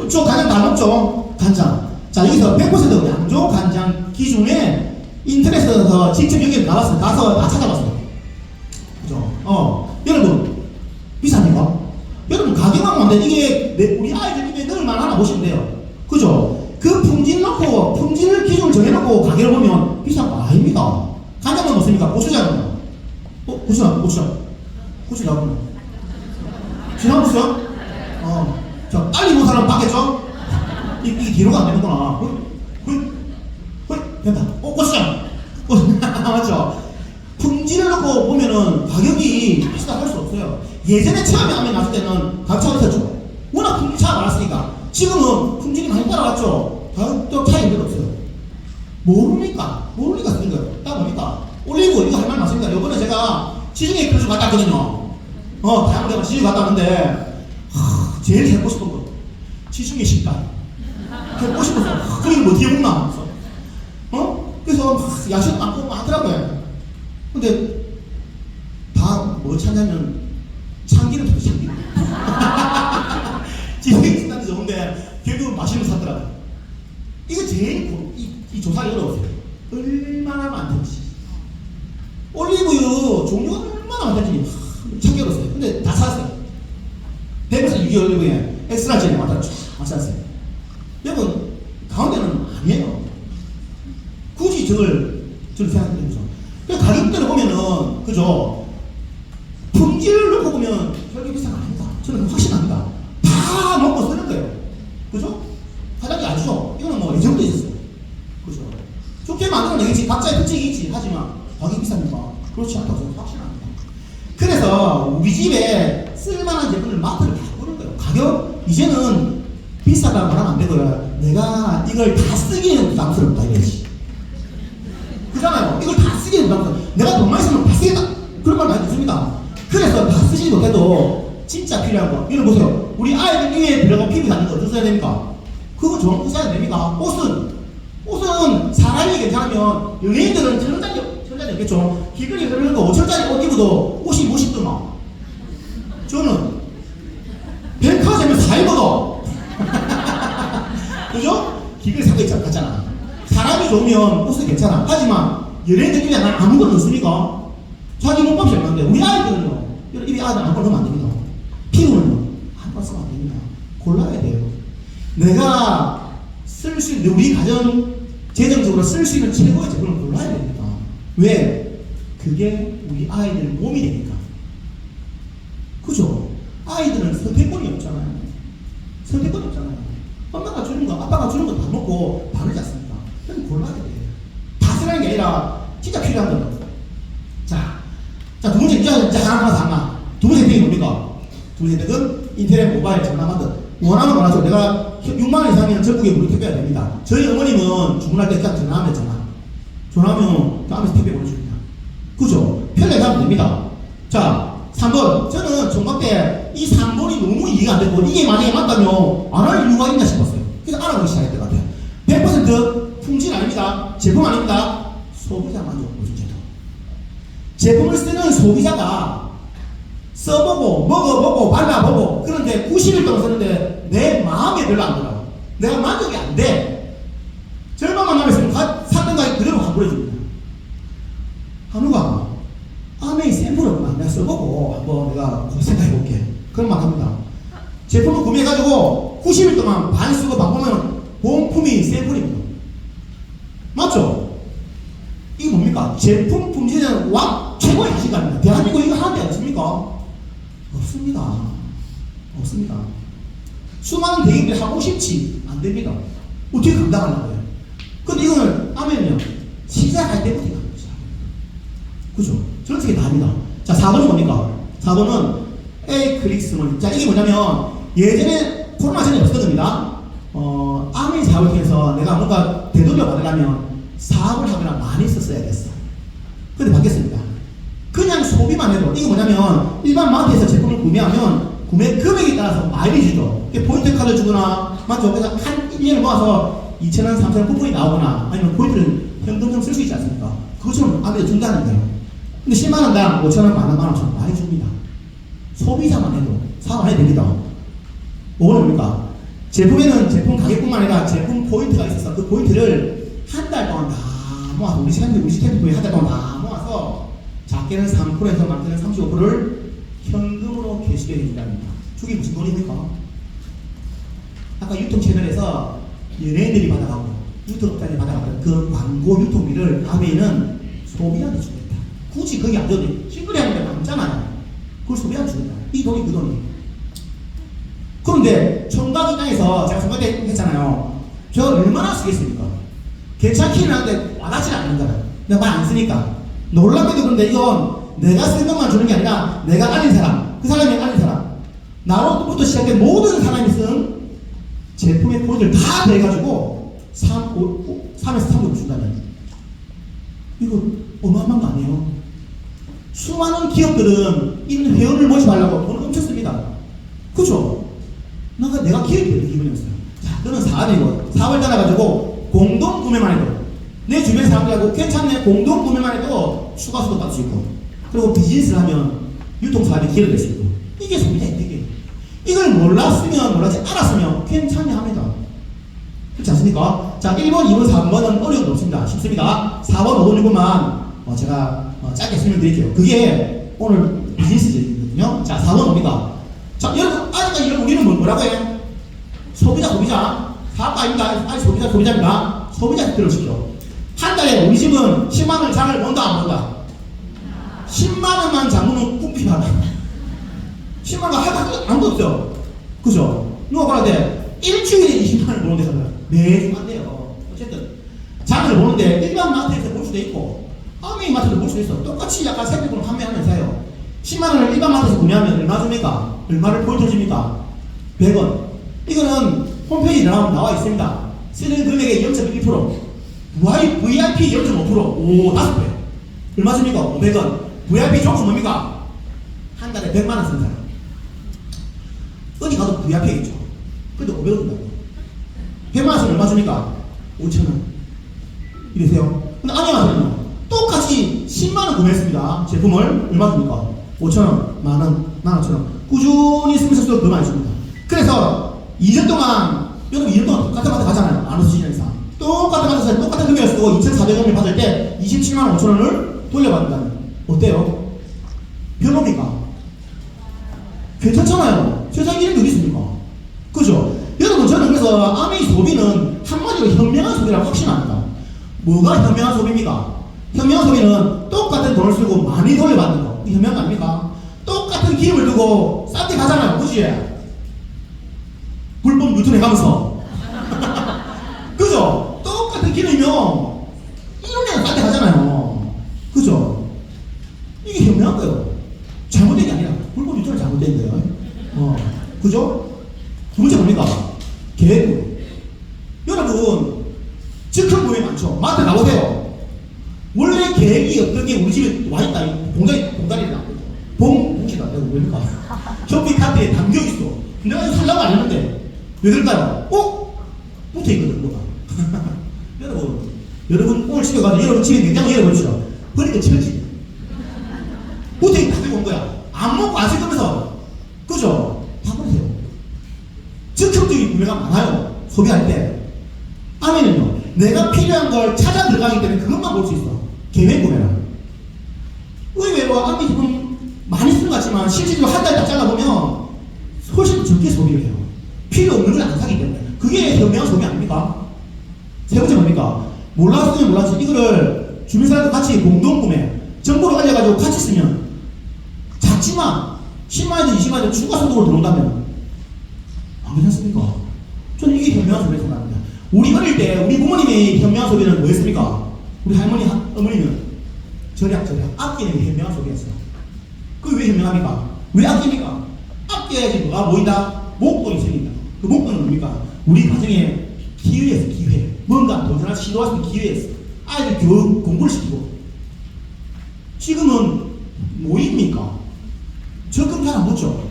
저 간장 다 먹죠? 간장. 자, 여기서 100% 양조 간장 기준에 인터넷에서 직접 여기 나왔어요. 가서 다 찾아봤어요. 그죠? 여러분, 비쌉니까? 여러분, 가격만 보면 이게 우리 아이들 입에 넣을 만 하나 보시면 돼요. 그죠? 그 품질 놓고, 품질 기준을 정해놓고 가격을 보면 비싼 거 아닙니다. 간장만 넣습니까? 고추장은? 고추장. 지나보세요? 자, 빨리 본 사람 봤겠죠? 이게 뒤로가 안 되는구나. 맞죠? 품질을 놓고 보면은 가격이 비싸다 할 수 없어요. 예전에 처음에 아메 나왔을 때는 가격차가 있었죠. 워낙 품질 차가 많았으니까. 지금은 품질이 많이 따라왔죠. 가격도 차이 별로 없어요. 모르니까 쓰는 거예요. 딱 보니까 올리브 이거 할 말 맞습니다. 요번에 제가 시중에 그래서 갔다 왔거든요. 다양한 데가 시중에 갔다 왔는데 제일 해보고 싶은 거 시중에 식당 해보고 싶은 거 그리고 뭐 어떻게 먹나 그래서 야식 많고 많더라고요. 근데 다 뭐 찾냐면 참기름 찾고 참기름 지중해 식당도 좋은데 결국은 맛있는 거 사더라고요. 이거 제일 이 조사를 어려웠어요. 얼마나 많던지 올리브유 종류가 얼마나 많던지 찾기 어려웠어요. 근데 다 샀어요. 100에서 6개 올리브유에 엑스트라 젤이 맞다 쫙 샀어요. 여러분 가운데는 아니에요. 굳이 저를 생각해보죠. 가격대를 보면은 그죠? 품질을 놓고 보면 별게 비싼 거 아닙니다. 저는 확신합니다. 다 먹고 쓰는 거예요. 그죠? 사장님 아시죠? 이거는 뭐 예정돼 있었어요. 그죠? 좋게 만들어내겠지. 각자의 특징이 있지. 하지만 가격이 비쌉니까? 그렇지 않다고 저는 확신합니다. 그래서 우리 집에 쓸만한 제품을 마트를 바꾸는 거예요. 가격 이제는 비싸다고 말하면 안 되고요. 내가 이걸 다 쓰기에는 부담스럽다 이거지. 그잖아요. 이걸 다 쓰기에는 부담스럽다. 내가 돈 많이 쓰면 다 쓰겠다. 그런 말 많이 듣습니다. 그래서 다 쓰지 못해도 진짜 필요한 거. 이걸 보세요. 우리 아이들 위에 들어가 피부 닿는 거 어떻게 써야 됩니까? 그거 좋은 거 써야 됩니까? 옷은 사람이 괜찮으면 연예인들은 천원짜리 없겠죠. 기근이 흐르는 거 5천원짜리 옷 입어도 옷이 멋있더만. 저는 백화점에 4입어도 그죠? 기근이 사고 있잖아. 사람이 좋으면 옷은 괜찮아. 하지만 연예인들 입에 난 아무것도 없으니까 자기 몸값이 얼마인데 우리 아이들은요. 입에 아이들 아무것도 넣으면 안 됩니다. 피부는요. 아무것도 쓰면 안 됩니다. 골라야 돼요. 내가 쓸 수 있는 우리 가정 재정적으로 쓸 수 있는 최고의 제품을 골라야 됩니다. 왜? 그게 우리 아이들 몸이 되니까. 그죠? 아이들은 선택권이 없잖아요. 엄마가 주는 거, 아빠가 주는 거 다 먹고 바르지 않습니까? 그럼 골라야 돼요. 다 쓰라는 게 아니라 진짜 필요한 거예요. 자, 두 번째 이제 하나. 두 번째 혜택이 뭡니까? 두 번째 혜택은 인터넷 모바일 전화만들. 원하면 원하죠. 내가 6만원 이상이면 전국에 무료 택배가 됩니다. 저희 어머님은 주문할 때 그냥 전화하면 전화하면 다음에서 택배 보내줍니다. 그죠? 편하게 하면 됩니다. 자, 3번. 저는 종각 때 이 3번이 너무 이해가 안 되고 이게 만약에 맞다면 안 할 이유가 있나 싶었어요. 그래서 알아보기 시작했던 것 같아요. 100% 품질 아닙니다. 제품 아닙니다. 소비자 만족 보증제도. 제품을 쓰는 소비자가 써보고 먹어보고 발라보고 그런데 90일 동안 쓰는데 내 마음에 별로 안 들어요. 내가 만족이 안 돼. 절반만 남았으면 샀던 가격 그대로 환불해줍니다. 한우가 아메이 샘플을 내가 써보고 한번 내가 생각해볼게. 그런 말 합니다. 제품을 구매해가지고 90일 동안 반 쓰고 바꾸면 본품이 샘플입니다. 맞죠? 이게 뭡니까? 제품 품질은 최고의 자신감입니다. 대한민국 이거 하는 데 없습니까? 없습니다. 수많은 대기업들이 하고 싶지 안 됩니다. 어떻게 감당하려고요? 근데 이거는 아멘은요 시작할 때부터 하는 거죠. 그죠? 저런 식이 답니다. 자, 4번은 뭡니까? 4번은 에이클릭스몰. 자, 이게 뭐냐면 예전에 코로나 전에 없었던 겁니다. 아멘 사업을 통해서 내가 뭔가 되돌려 받으려면 사업을 하거나 많이 썼어야 됐어. 근데 바뀌었습니다. 그냥 소비만 해도 이게 뭐냐면 일반 마트에서 제품을 구매하면 구매 금액에 따라서 마일리지죠. 포인트 카드 주거나 맞죠? 그래서 한 1년을 모아서 2,000원, 3,000원 쿠폰이 나오거나 아니면 포인트를 현금처럼 쓸 수 있지 않습니까? 그것처럼 아무래도 준다는 거예요. 근데 10만원당 5,000원, 만원, 만원처럼 많이 줍니다. 소비자만 해도 사업 안 해도 됩니다. 뭐는 뭡니까? 제품에는 제품 가격뿐만 아니라 제품 포인트가 있어서 그 포인트를 한 달 동안 다 모아서 우리 스탠드부에 한 달 동안 다 모아서 작게는 3%에서 많게는 35%를 현금으로 캐시백해 준답니다. 저게 무슨 돈입니까? 아까 유통 채널에서 연예인들이 받아가고 유통업자들이 받아가고 그 광고 유통비를 아메이는 소비자한테 주겠다. 굳이 거기 안 줘도 돼. 싱글이 하는 게 많잖아요. 그걸 소비자한테 주겠다. 이 돈이 그 돈이. 그런데 총각 입장에서 제가 총각 때 했잖아요. 저 얼마나 쓰겠습니까? 괜찮기는 한데 와닿지 않는 거라. 내가 말 안 쓰니까. 놀랍게도 그런데 이건 내가 쓴 것만 주는 게 아니라 내가 아닌 사람, 그 사람이 아닌 사람, 나로부터 시작된 모든 사람이 쓴 제품의 코드를 다 대가지고 3에서 3급을 준다면 이거 어마어마한 거 아니에요? 수많은 기업들은 이런 회원을 모집하려고 돈을 엄청 씁니다. 그죠? 내가 기업이 되는 기분이었어요. 자, 그는 사업이고 사업을 따라가지고 공동 구매만 해도 내 주변 사람들하고 괜찮네 공동 구매만 해도 추가수도 받을 수 있고 그리고 비즈니스를 하면 유통사업이 기회를 낼 수 있고 이게 소비자 혜택이에요. 이걸 몰랐으면 몰랐지 알았으면 괜찮네 합니다. 그렇지 않습니까? 자, 1번, 2번, 3번은 어려운 거 없습니다. 쉽습니다. 4번, 5번, 6번만 제가 짧게 설명드릴게요. 그게 오늘 비즈니스 제품이거든요. 자, 4번 옵니다. 자, 여러분, 아직까지 우리는 뭐라고 해? 소비자. 사업가 아닙니다. 아직 소비자입니다. 소비자 들어오십시오. 한 달에 우리 집은 10만원 장을 본다, 안 본다? 10만원만 장문은 꿍피하다. 10만원 할 아무도 없죠. 그죠? 누가 말하는데, 일주일에 20만원을 보는 데서 매주 한대요. 어쨌든, 장을 보는데, 일반 마트에서 볼 수도 있고, 아메이 마트에서 볼 수도 있어. 똑같이 약간 생필품을 판매하면서요. 10만원을 일반 마트에서 구매하면 얼마 줍니까? 얼마를 포인트를 줍니까? 100원. 이거는 홈페이지에 나와 있습니다. 쓰는 금액의 0.1%. VIP 0.5%. 오, 5배. 얼마 줍니까? 500원. VIP 조건 뭡니까? 한 달에 100만원 쓰는 사람. 어디 가도 VIP겠죠. 근데 500원 준다고. 100만원 쓰면 얼마 줍니까? 5,000원. 이러세요. 근데 아니야, 똑같이 10만원 구매했습니다. 제품을 얼마 줍니까? 5,000원, 만원, 15,000원. 꾸준히 쓰면서 더 많이 줍니다. 그래서 2년 동안, 여러분 2년 동안 똑같은 마트 가잖아요. 안 오시는 이상. 똑같은 마트에서 똑같은 금액을 쓰고 2,400원을 받을 때 27만 5천원을 돌려받는다면 어때요? 별로입니까? 괜찮잖아요. 세상에 이런 게 어디 있습니까? 그죠? 여러분, 저는 그래서 아메이 소비는 한마디로 현명한 소비라고 확신합니다. 뭐가 현명한 소비입니까? 현명한 소비는 똑같은 돈을 쓰고 많이 돌려받는 거. 이게 현명한 거 아닙니까? 똑같은 기름을 두고 싼 데 가잖아요. 그지? 불법 유턴해 가면서. 그죠? 똑같은 기름이면 이런 데는 싼 데 가잖아요. 그죠? 이게 현명한 거예요. 잘못된 게 아니라 불법 유턴이 잘못된 거예요. 그죠? 두 번째 뭡니까? 계획. 여러분, 즉흥 구매 많죠? 마트 가보세요. 원래 계획이 어떤 게 우리 집에 와있다. 봉다리에 나오고. 봉지도 안 되고, 뭡니까? 쇼핑카트에 담겨있어. 내가 이거 살라고 안 했는데. 왜 그럴까요? 붙어있거든, 뭐가. 여러분, 오늘 집에 가서 여러분 집에 냉장고 열어보시죠. 버리면 쳐지. 붙어있는 다 들고 온 거야. 안 먹고 안 쓸 거면서. 그죠? 다 버리세요. 즉흥적인 구매가 많아요. 소비할 때. 아멘은요. 내가 필요한 걸 찾아 들어가기 때문에 그것만 볼 수 있어. 계획 구매라. 의외로 아무리 좀 많이 쓰는 것 같지만 실질적으로 한 달 딱 잘라보면 훨씬 적게 소비를 해요. 필요 없는 걸 안 사기 때문에. 그게 현명한 소비 아닙니까? 세 번째 뭡니까? 몰랐으면 몰랐지. 이거를 주민 사람들 같이 공동 구매. 정보를 알려가지고 같이 쓰면 작지만 10만원, 20만원 추가 소득으로 들어온다면 안 괜찮습니까? 저는 이게 현명한 소비라고 생각합니다. 우리 어릴 때 우리 부모님의 현명한 소비는 뭐였습니까? 우리 할머니, 어머니는 절약. 아끼는 게 현명한 소비였어요. 그게 왜 현명합니까? 왜 아낍니까? 아껴야지 뭐가 보인다? 목돈이 생긴다. 그 목돈은 뭡니까? 우리 가정에 기회였어, 기회. 뭔가 도전할 시도할 수 있는 기회였어. 아이들 교육, 공부를 시키고. 지금은 뭐입니까? 적금 잘 안 붙죠?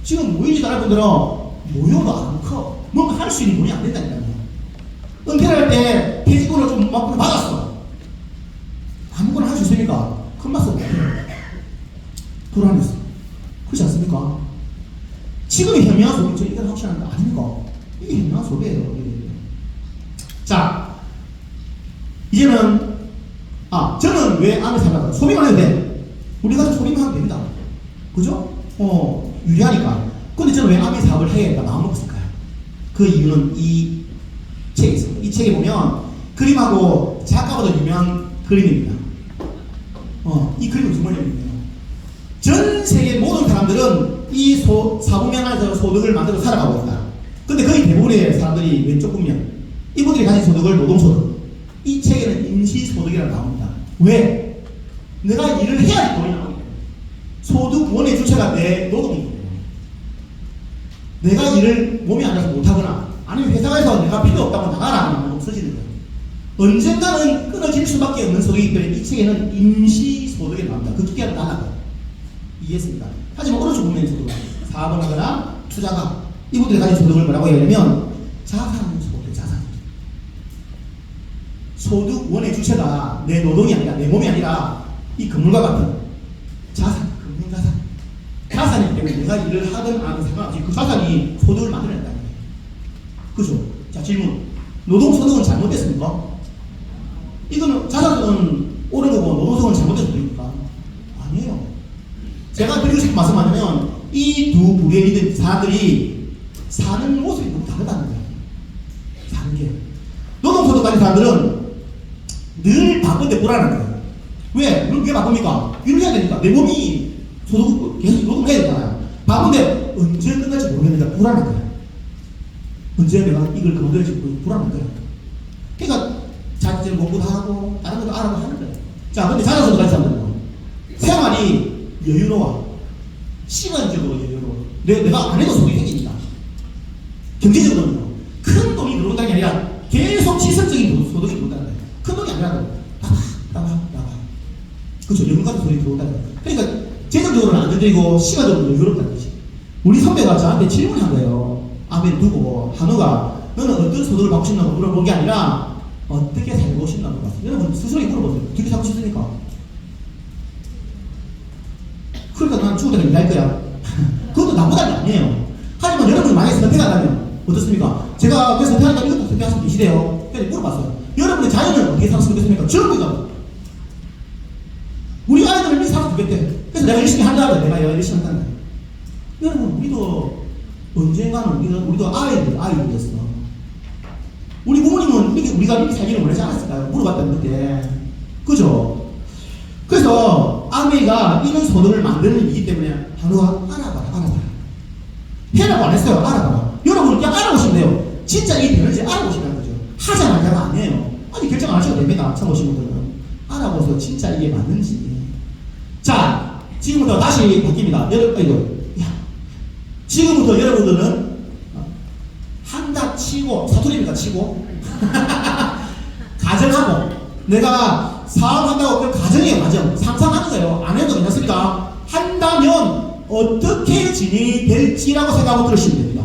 지금 모이지도 않을 분들은 모여도 안 커. 뭔가 할 수 있는 돈이 안 된다니까요. 은퇴를 할 때 퇴직금을 좀 받았어. 아무거나 할 수 있습니까? 큰 맛은 못해요. 불안했어. 그렇지 않습니까? 지금이 현명한 소비, 저 이건 확신한다. 아닙니까? 이게 현명한 소비예요. 자, 이제는, 저는 왜 암을 살아가? 소비만 해도 돼. 우리가 소비만 하면 됩니다. 그죠? 유리하니까. 근데 저는 왜 암의 사업을 해야 마음먹었을까요? 그 이유는 이 책에 있습니다. 이 책에 보면 그림하고 작가보다 유명한 그림입니다. 이 그림은 정말 유명해요. 전 세계 모든 사람들은 이 사분면 안에서 소득을 만들어 살아가고 있다. 근데 거의 대부분의 사람들이 왼쪽 국면, 이분들이 가진 소득을 노동소득. 이 책에는 임시소득이라고 나옵니다. 왜? 내가 일을 해야 돈이 나오기 때문에. 소득 원의 주체가 내 노동이기 때문에. 내가 일을 몸이 안 좋아서 못하거나 아니면 회사에서 내가 필요 없다고 나가라 하면 없어지는 거예요. 언젠가는 끊어질 수밖에 없는 소득이기 때문에 이 책에는 임시소득이 나옵니다. 그 기간은 달라요. 이해했습니다. 하지만 오른쪽 보면 소득, 사업하거나 투자가 이분들이 가진 소득을 뭐라고 해야 되냐면 자산소득, 자산. 소득 원의 주체가 내 노동이 아니라 내 몸이 아니라 이 건물과 같은 자산, 금융자산. 자산이기 때문에 내가 일을 하든 안 하든 상관없이 그 자산이 소득을 만들어낸다는 거예요. 그죠? 자, 질문. 노동소득은 잘못됐습니까? 이거는 자산은 옳은 거고 노동소득은 잘못된 소득입니까? 아니에요. 제가 드리고 싶은 말씀 뭐냐면 이 두 부류의 사람들이 사는 모습이 너무 다르다는 거예요. 사는 게. 노동소득 가진 사람들은 늘 바쁜데 불안한 거예요. 왜? 왜 바쁩니까? 일을 해야 되니까. 내 몸이 소득 계속 노동을 해야 되잖아요. 바쁜데 언제 끝날지 모르겠는데 불안한 거예요. 언제 내가 이걸 그만둬야지 불안한 거예요. 그러니까 자격증 공부도 하고 다른 것도 알아보고 하는 거예요. 자, 근데 자산소득 가진 사람들은 생활이 여유로워. 시간적으로 여유로워. 내가 안 해도 소득이 생기니까. 경제적으로는요. 큰 돈이 들어온다는 게 아니라 계속 지속적인 소득이 들어온다는 거예요. 큰 돈이 아니라도 나가. 그쵸? 연금 같은 소득이 들어온다는 거예요. 그러니까 재정적으로는 안정적이고 시간적으로 여유롭다는 거지. 우리 선배가 저한테 질문한 거예요. 아멘 두고 한우가 너는 어떤 소득을 받고 싶냐고 물어본 게 아니라 어떻게 살고 싶냐고 물어봤어요. 여러분 스스로에게 물어보세요. 어떻게 살고 싶습니까? 그러니까 난 죽을 때까지 일할 거야. 그것도 나보다는 아니에요. 하지만 여러분이 만약에 선택한다면 어떻습니까? 제가 그래서 선택한다면 이것도 선택하시면 계시대요. 그래서 물어봤어요. 여러분의 자녀는 어떻게 살았으면 좋겠습니까? 전부가 우리 아이들은 이렇게 살았으면 좋겠대. 그래서 내가 열심히 한다고 내가 열심히 한다는 거야. 여러분 우리도 언젠가는 우리도 아이들이었어. 우리 부모님은 우리가 이렇게 살기를 원하지 않았을까요? 물어봤다는데. 그죠? 그래서 아메이가 이런 소득을 만드는 이기 때문에 한우가 알아봐라. 해라고 안 했어요. 알아봐라. 여러분 그냥 알아보시면 돼요. 진짜 이게 되는지 알아보시라는 거죠. 하자 말자가 아니에요. 아니 결정 안 하셔도 됩니다. 처음 오신 분들은. 알아보서 진짜 이게 맞는지. 자, 지금부터 다시 바뀝니다. 지금부터 여러분들은 한다 치고 사투리입니다. 치고 가정하고 내가 사업한다고 그 가정이에요. 가정 상상하는 거예요. 안 해도 괜찮습니까? 한다면 어떻게 진행이 될지라고 생각하고 들으시면 됩니다.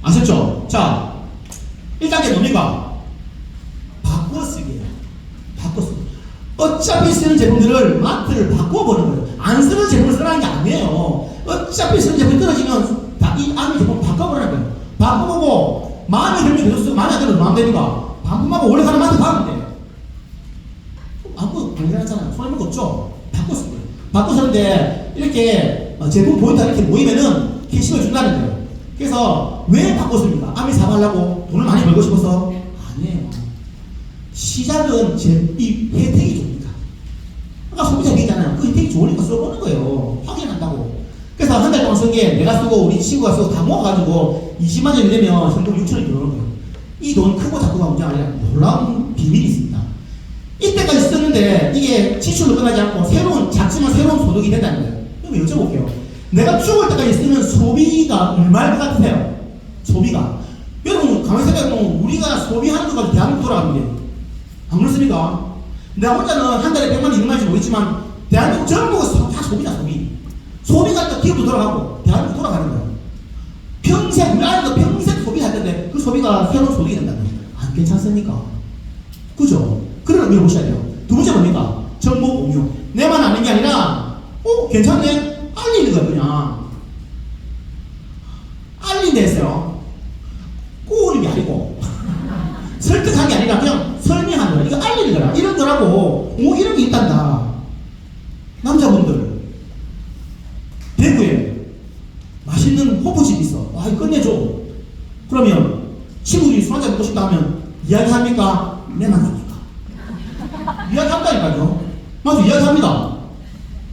아셨죠? 자, 1단계 뭡니까? 바꿔쓰기예요. 바꿔쓰기. 어차피 쓰는 제품들을 마트를 바꿔보는 거예요. 안 쓰는 제품을 쓰라는 게 아니에요. 어차피 쓰는 제품이 떨어지면 이 안에 제품 바꿔보라는 거예요. 바꿔보고 마음에 들면 계속 쓰고 마음에 안 들면 마음 되니까 바꾸고 원래 가는 마트 가면 돼. 아무것도 관계하잖아요. 손해볼 거 없죠? 바꿔서 그래요. 바꿔서는데 이렇게 제품 보인다 이렇게 모이면은 캐시를 준다는 거예요. 그래서 왜 바꿨습니까? 아미 사발라고 돈을 많이 벌고 싶어서? 아니에요. 시작은 이 혜택이 좋으니까. 아까 소비자 얘기했잖아요. 그 혜택이 좋으니까 써보는 거예요. 확인한다고. 그래서 한 달 동안 쓴 게 내가 쓰고 우리 친구가 쓰고 다 모아가지고 20만 원이 되면 현금 6천원이 들어오는 거예요. 이 돈 크고 작고가 문제가 아니라 놀라운 비밀이 있습니다. 이때까지 썼는데 이게 지출로 끝나지 않고 작지만 새로운 소득이 된다는 거예요. 그럼 여쭤볼게요. 내가 죽을 때까지 쓰는 소비가 얼마일 것 같으세요? 소비가. 여러분 가만히 생각해보면 우리가 소비하는 것 가지고 대한민국 돌아갑니다. 안 그렇습니까? 내가 혼자는 한 달에 100만 원, 200만 원씩 모이지만 대한민국 전부가 다 소비다. 소비가 또 기업도 돌아가고 대한민국 돌아가는 거예요. 평생 우리 아이도 평생 소비할 텐데 그 소비가 새로운 소득이 된다는 거예요. 안 괜찮습니까? 그죠? 그런 의미를 보셔야 돼요. 두 번째 뭡니까? 정보 공유. 내만 아는 게 아니라 괜찮네? 알리는 거야 그냥. 알린다 했어요. 꼬우는 게 아니고 설득한 게 아니라 그냥 설명하는 거야. 이거 알리는 거야. 이런 거라고 이런 게 있단다. 남자분들 대구에 맛있는 호프집 있어. 와, 이거 끝내줘. 그러면 친구들이 술 한잔 먹고 싶다 하면 이야기합니까? 내 만납니까? 이야기한다니까요. 맞아, 이야기합니다.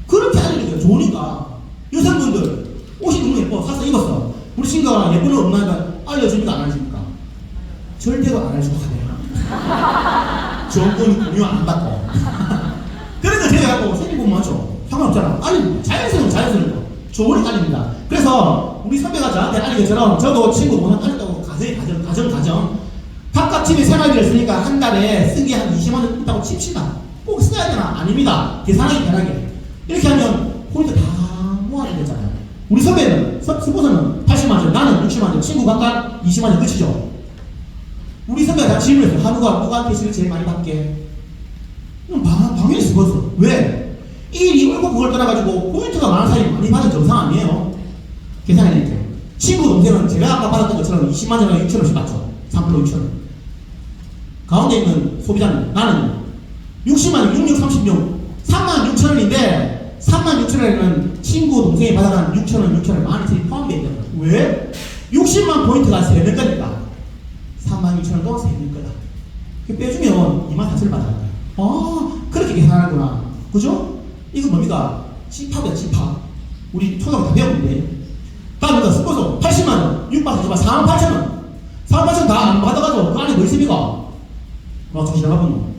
그렇게 알리는 거예요. 좋으니까. 여성분들 옷이 너무 예뻐. 사서 입었어. 우리 친구가 예쁜 옷 없나니까 알려주니까 안 알려줍니까? 절대로 안 알려주고 하네요. 정권 공유 안 받고. 그런 오늘 제외하고 생긴 건 맞죠? 상관없잖아. 아니, 자연스러운 좋으니 깔립니다. 그래서 우리 선배가 저한테 알린 것처럼 저도 친구 오늘 깔렸다고 가정. 바깥 집에 생활비를 쓰니까 한 달에 쓴 게 한 20만 원 있다고 칩시다. 꼭 써야 되나? 아닙니다. 계산하기 편하게. 이렇게 하면 포인트 다 모아야 되잖아요. 우리 선배는, 스포츠는 80만 원, 나는 60만 원, 친구 각각 20만 원 끝이죠. 우리 선배가 다 질문했어요. 누가 캐시를 제일 많이 받게? 당연히 스포츠. 왜? 일이 얼고 그걸 떠나가지고 포인트가 많은 사람이 많이 받은 정상 아니에요. 계산해드릴게요. 친구 동생은 제가 아까 받았던 것처럼 20만 원에 6천 원씩 받죠. 3% 6천 원. 가운데 있는 소비자는 나는 60만 원, 66, 36, 3만 6천 원인데 3만 6천 원에는 친구 동생이 받아간 6천 원, 6천 원 많이 포함되어 있다. 왜? 60만 포인트가 3명 거니까 3만 6천 원도 3명 거다. 빼주면 2만 4천 원 받아야 돼. 그렇게 계산하는구나. 그죠? 이거 뭡니까? 집합이야, 집합. 우리 초등학교 다 배웠는데. 다음에 스포츠 80만원, 6만 4천 원, 4만 8천 원. 4만 8천 원 다 안 받아가지고 그 안에 뭐 있습니까? 정신 나가보면.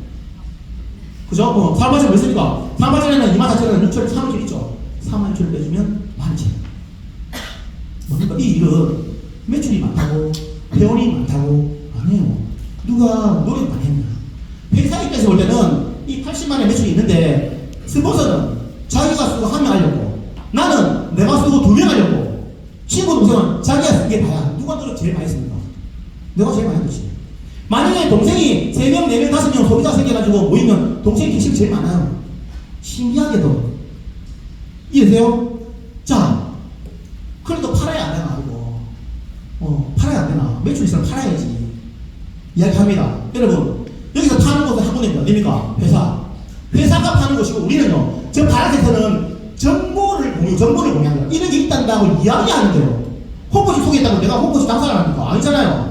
그죠? 4만 8천 원 뭐 있습니까? 4만 8천 원에는 2만 4천 원, 6천 원, 3만 6천 있죠? 4만 6천 원 빼주면 1만 2천 원. 뭡니까? 이 일은 매출이 많다고, 회원이 많다고, 아니에요. 누가 노력 많이 했나? 회사 입장에서 볼 때는 이 80만의 매출이 있는데 스폰서는 자기가 쓰고 한 명 하려고, 나는 내가 쓰고 2명 하려고, 친구 동생은 자기가 쓴 게 다야. 누가 노력 제일 많이 했습니까? 내가 제일 많이 했지. 만약에 동생이 3명, 4명, 5명 소비자 생겨가지고 모이면 동생이 캐시가 제일 많아요. 신기하게도. 이해되세요? 자, 그래도 팔아야 안 되나, 이거. 팔아야 안 되나. 매출 있으면 팔아야지. 이야기합니다. 여러분, 여기서 파는 곳은 한 군데입니다. 어딥니까? 회사가 파는 곳이고, 우리는요, 저 파란색에서는 정보를 공유하는 거야. 이런 게 있단다고 이야기하는 거예요. 홍보시 소개했다고 내가 홍보시 장사를 합니까? 아니잖아요.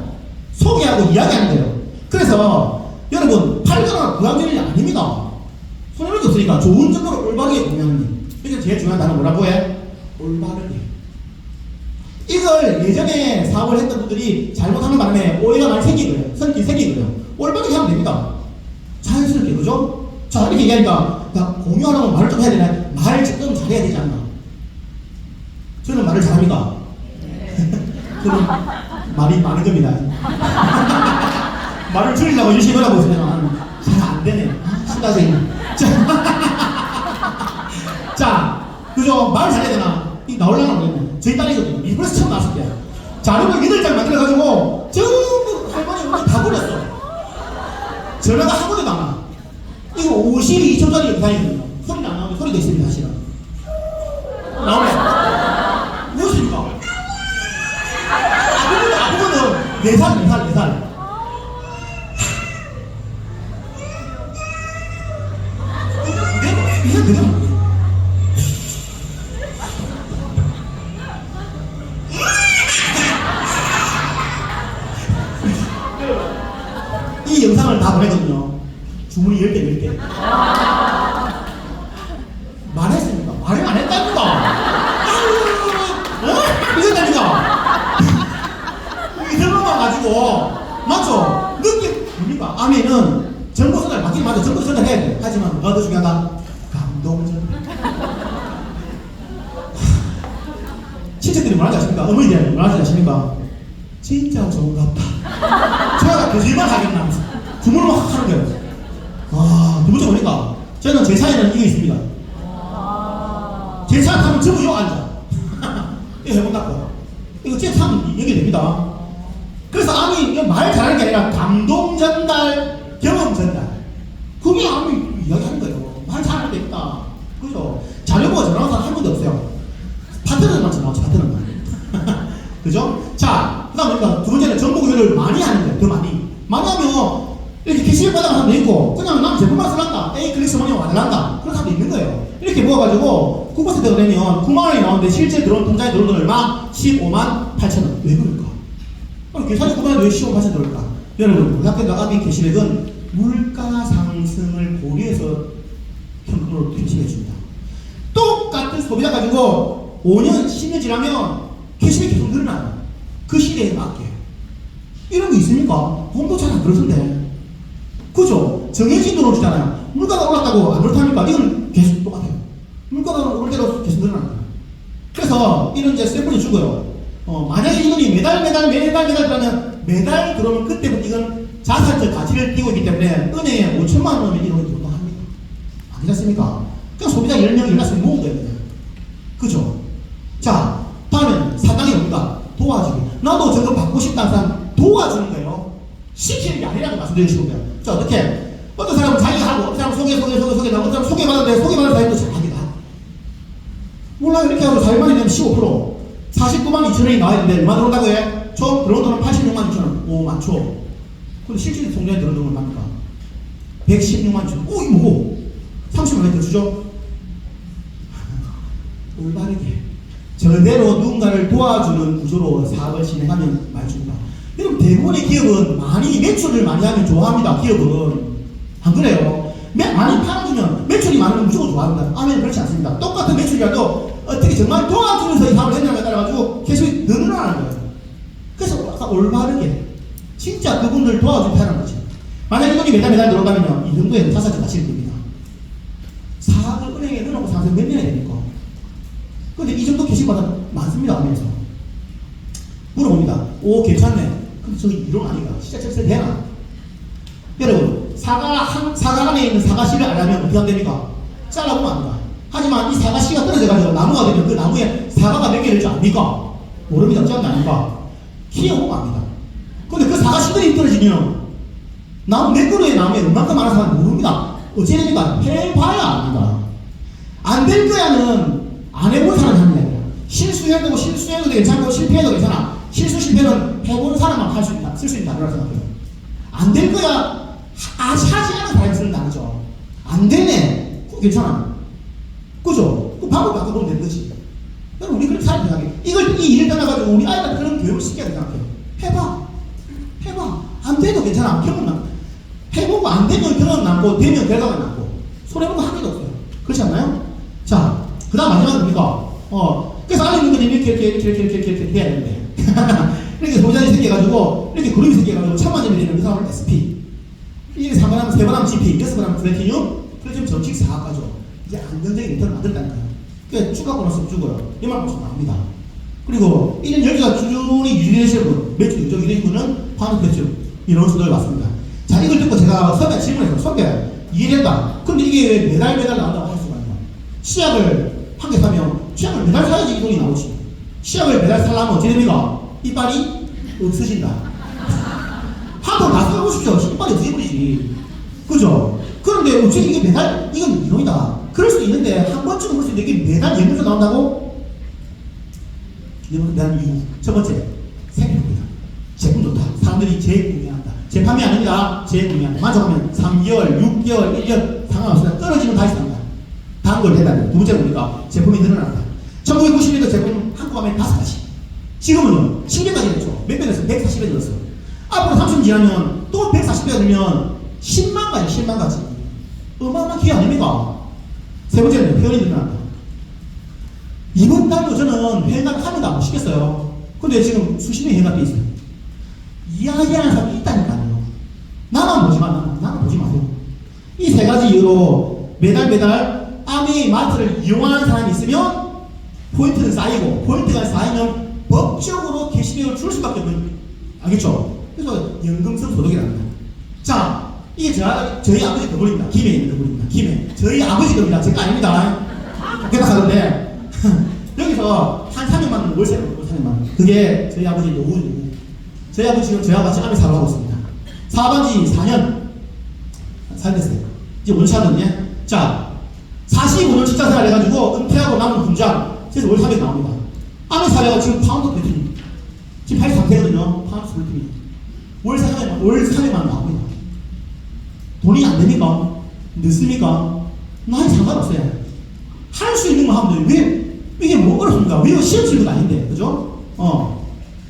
소개하고 이야기하는 거예요. 그래서, 여러분, 팔거나 부담되는 일 아닙니다. 손해볼 게 없으니까 좋은 정보를 올바르게 공유하는 일. 이게 제일 중요한 단어 뭐라고 해? 올바르게. 이걸 예전에 사업을 했던 분들이 잘못하는 바람에 오해가 많이 생기고요. 올바르게 하면 됩니다. 자연스럽게, 그죠? 자, 이렇게 얘기하니까, 야, 공유하려면 말을 좀 해야 되나? 말을 좀 잘해야 되지 않나? 저는 말을 잘합니다. 저는 말이 많은 겁니다. 말을 줄이려고 열심히 하려고 있으면 잘 안 되네. 신나서 자, 그죠? 말 잘해야 되나? 이 나오려면 모르겠네. 저희 딸이거든요. 미국에서 처음 나왔을 때. 자료를 8장 만들어가지고 전부 할머니 어머니 다 버렸어. 전화가 한 번도 안 와. 이거 52초짜리 영상이거든요. 소리는 안 나오는데 소리도 있습니다, 사실은. 나오네. 무엇입니까? 아프거든. 4살. 이게 그냥 이 영상을 다 보내거든요. 주문이 10개. 말했습니까? 말을 안 했다니까. 이랬다니까. 이런 것만 가지고, 맞죠? 느낌, 뭡니까? 아멘은 정보 전달 맞긴 맞아. 정보 전달해야 돼. 하지만 뭐가 더 중요하다? 감동전. 친척들이 뭐라지 아십니까? 어머니들이 뭐라지 아십니까? 진짜 좋은 것 같다. 제가 거짓말 하겠나? 주문을 막 하는 거예요. 두 번째 보니까 저는 제 차에는 이게 있습니다. 제 차 타면 전부 요 앉아. 이거 해본다고. 이거 제 타면 연결됩니다. 그래서 아니 말 잘하는 게 아니라 감동 전달, 경험 전달. 그게 아니 이야기하는 거예요. 말 잘하는 게 있다. 그죠? 자료보고 전화한 사람 한 번도 없어요. 파트너만 전화하죠. 파트너만. 그죠? 자, 그 다음에 두 번째는 정보 공유를 많이 하는 거예요. 더 많이. 많이 하면 이렇게 캐시를 받아가는 사람도 있고, 그냥 난 제품만 쓰란다. A 클릭스 머니가 와달란다. 그런 사람도 있는 거예요. 이렇게 모아가지고 9%가 되면 9만원이 나오는데 실제 들어온 통장에 들어온 돈 얼마? 15만 8천원. 왜 그럴까? 계산이 9만원에 왜 15만 8천원 들어올까? 여러분, 고등학교 아비 캐시백은 물가 상승을 고려해서 현금으로 캐시해줍니다. 똑같은 소비자 가지고 5년, 10년 지나면 캐시백 계속 늘어나요. 그 시대에 맞게. 이런 거 있습니까? 돈도 잘 안 들어선대. 그죠? 정해진 돈을 주잖아요. 물가가 올랐다고 안 그렇답니까? 이건 계속 똑같아요. 물가가 오를 대로 계속 늘어납니다. 그래서 이런 이제 셀폰이 죽어요. 만약에 이돈이 매달 들어가면 매달 그러면 그때부터 이건 자산적 가치를 띄고 있기 때문에 은행에 5천만 원 넣으면 이런 걸 합니다. 아니겠습니까? 그냥 소비자 10명, 11명 모으면 됩니다. 그죠? 자, 다음엔 4단계 뭡니까? 도와주기. 나도 저거 받고 싶다는 사람 도와주는 거예요. 시키는 게 아니라고 말씀드리고 싶은 거예요. 자, 어떻게? 어떤 사람은 자기가 하고, 어떤 사람은 소개, 어떤 사람은 소개받았는데 소개받은 사람도 잘합니다. 몰라요. 이렇게 하고 4일만이 되면 15%. 49만 2천 원이 나와야 되는데, 얼마 들어온다고 해? 총 들어온 돈은 86만 2천 원. 오, 많죠. 근데 실질적인 통장에 들어온 돈은 얼마입니까? 116만 2천 원. 오, 이거 뭐고? 30만 원 더 주죠? 올바르게. 저대로 누군가를 도와주는 구조로 사업을 진행하면 많이 줍니다. 여러분, 대부분의 기업은 많이 매출을 많이 하면 좋아합니다. 기업은. 안 그래요? 많이 팔아주면 매출이 많으면 무조건 좋아합니다. 아멘, 그렇지 않습니다. 똑같은 매출이라도 어떻게 정말 도와주면서 이 사업을 했냐에 따라가지고 계속 더 늘어나는 거예요. 그래서 올바르게 진짜 그분들 도와주게 하는 거지. 만약에 돈이 매달 들어가면요, 이 정도의 자산적 가치를 듭니다. 사업을 은행에 넣어놓고 사서 몇 년이 됩니까? 근데 이 정도 캐시받아 많습니다. 하면서 물어봅니다. 오, 괜찮네. 근데 저기 이론 아니가 시작 철새 되나? 여러분, 사과 안에 있는 사과씨를 알려면 어떻게 하면 됩니까? 잘라보면 압니다. 하지만 이 사과씨가 떨어져가지고 나무가 되면 그 나무에 사과가 몇 개 될 줄 압니까? 모릅니다. 어쩌면 아닙니까? 키워보면 압니다. 근데 그 사과씨들이 떨어지면 나무 몇 그루의 나무에 얼마큼 많은 사람은 모릅니다. 어찌 됩니까? 해봐야 압니다. 안 될 거야는 안 해본 사람이 하는 얘기야. 실수해도 괜찮고 실패해도 괜찮아. 실패는 해본 사람만 할 수 있다. 쓸 수 있다. 그렇게 생각해요. 안 될 거야. 하지 않은 사람이 쓰는 게 아니죠. 안 되네. 그거 괜찮아. 그죠? 그 방법 바꿔보면 되는 거지. 여러분, 우리 그렇게 살아야 돼. 이 일을 떠나가지고 우리 아이한테 그런 교육을 시켜야 돼. 생각해. 해봐. 안 돼도 괜찮아. 경험 남고. 해보고 안 되면 경험 남고, 되면 결과가 남고. 손해보고 한 개도 없어요. 그렇지 않나요? 자, 그 다음 마지막은 뭡니까? 그래서 안에 있는 건 이렇게 해야 되는데. 이렇게 소비자이 생겨가지고, 이렇게 그룹이 생겨가지고, 천만점이 되는 그 사람을 SP. 이게 3번하면 3번하면 GP, 6번하면 플래티늄, 정식 4가죠. 이제 안정적인 리턴을 만들다니까요. 그러니까 주가 보너스 주고요. 연말 보너스 나옵니다. 그리고 1년 여기가 꾸준히 유지되시는 분, 매출 유적이 되는 분은 파는 매출, 이런 수도를 왔습니다. 자, 이걸 듣고 제가 선배 질문해서, 선배, 이해된다. 근데 이게 왜 매달 나온다고 할 수가 있나? 시약을 한 개 사면, 시약을 매달 사야지 이 돈이 나오지. 시약을 매달 살려면 어떻게 됩니까? 이빨이 없어진다. 한 번 다 써보십시오. 이빨이 없어지지. 그죠? 그런데 어째 이게 매달, 이건 이론이다. 그럴 수도 있는데, 한 번쯤은 볼 수 있는데, 이게 매달 연면서 나온다고? 매달 이유. 첫 번째, 생명입니다. 제품 좋다. 사람들이 제일 궁금해한다. 제 판매 아닙니다. 제일 궁금해한다. 만족하면 3개월, 6개월, 1년 상관없습니다. 떨어지면 다시 삽니다. 다음 걸 해달라요. 두 번째 보니까 제품이 늘어난다. 1990년도 제품 한꺼번에 5가지. 지금은 10년까지 됐죠. 몇 배 됐어요? 140배 늘었어요. 앞으로 30년 지나면 또 140배가 되면 10만 가지. 어마어마한 기회 아닙니까? 세 번째는 회원이 늘어난다. 이번 달도 저는 회원가입 합니다. 못 시켰어요. 근데 지금 수십 명이 회원가입돼 있어요. 이야기하는 사람이 있다니까요. 나만 보지 마세요. 이 세 가지 이유로 매달 아미 마트를 이용하는 사람이 있으면 포인트는 쌓이고, 포인트가 쌓이면 법적으로 캐시백을 줄 수밖에 없는, 알겠죠? 그래서 연금성 소득이랍니다. 자, 이게 저희 아버지 건물입니다. 김해에 있는 건물입니다. 김해. 저희 아버지 겁니다. 제가 아닙니다. 개박하던데 여기서 한 300만 원 월세를 받고 300만 원. 그게 저희 아버지 노후. 저희 아버지는 저와 같이 암에 살아가고 있습니다. 사업한 지 4년 됐어요. 이제 5년 차거든요. 자, 45년 직장 생활 해가지고 은퇴하고 남은 분장, 그래서 월 400 나옵니다. 암에 살아가 지금 파운드 배팅이 지금 83세거든요. 파운드 배팅이 월 300만 나옵니다. 돈이 안 됩니까? 늦습니까? 나이 상관없어요. 할 수 있는 거 하면 돼요. 왜 이게 뭐 어렵습니까? 왜 시험 치는 건 아닌데, 그죠?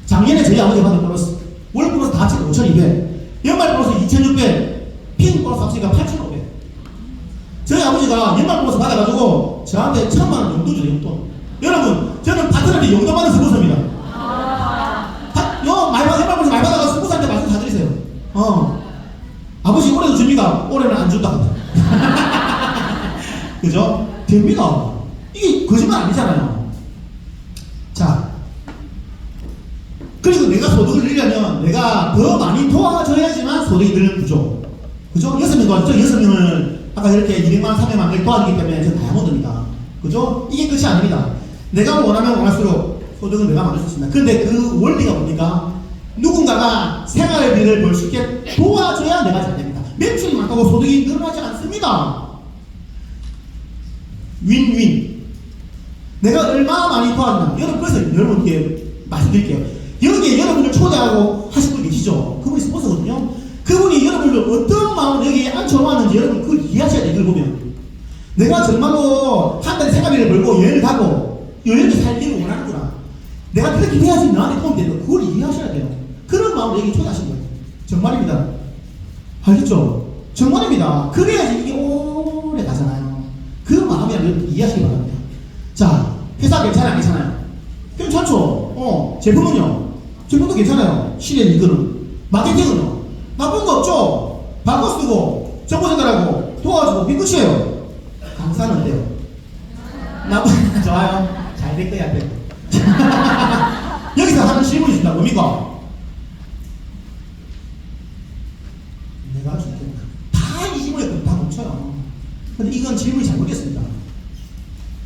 작년에 저희 아버지가 받은 보너스, 월 보너스 다 합치고 5,200, 연말 보너스 2,600, 핀 보너스 합치니까 8,500. 저희 아버지가 연말 보너스 받아가지고 저한테 1,000만 원 용돈 줘요, 용돈. 여러분, 저는 파트너한테 용돈 받는 스포츠입니다. 연말 보너스 많이 받아가 스포츠한테 말씀 다 드리세요. 아버지 올해도 줍니까? 올해는 안 준다. 그죠? 됩니다. 이게 거짓말 아니잖아요. 자, 그리고 내가 소득을 늘리려면 내가 더 많이 도와줘야지만 소득이 늘는 구조. 그죠? 6명 도와줬죠? 6명을 아까 이렇게 200만, 300만 을 도와주기 때문에 저 다이아몬드입니다. 그죠? 이게 끝이 아닙니다. 내가 원하면 원할수록 소득은 내가 만들 수 있습니다. 그런데 그 원리가 뭡니까? 누군가가 생활비를 벌 수 있게 도와줘야 내가 잘 됩니다. 매출이 많다고 소득이 늘어나지 않습니다. 윈윈. 내가 얼마나 많이 도와주나. 여러분, 그래서 여러분께 말씀드릴게요. 여기에 여러분을 초대하고 하신 분 계시죠? 그분이 스폰서거든요. 그분이 여러분을 어떤 마음으로 여기에 앉혀놓았는지 여러분 그걸 이해하셔야 돼요. 이걸 보면. 내가 정말로 한 달에 생활비를 벌고 여행을 가고 여행을 살기를 원하는구나. 내가 그렇게 돼야지 너한테 도움이 되는 거. 그걸 이해하셔야 돼요. 그런 마음으로 여기 초대하신 거예요. 정말입니다. 알겠죠? 정말입니다. 그래야지 이게 오래 가잖아요. 그 마음이라면 이해하시기 바랍니다. 자, 회사 괜찮아요? 안 괜찮아요? 괜찮죠? 제품은요? 제품도 괜찮아요. 실행 이거는. 마케팅은요? 나쁜 거 없죠? 바꿔 쓰고, 정보 전달하고, 도와주고, 그 끝이에요. 강사는 어때요? 나쁜, 좋아요. 잘 될 거야, 돼. 여기서 하는 질문이 있습니다. 뭡니까? 내가 할 수 있겠나? 다 이 질문에 다 멈춰요. 근데 이건 질문이 잘못됐습니다.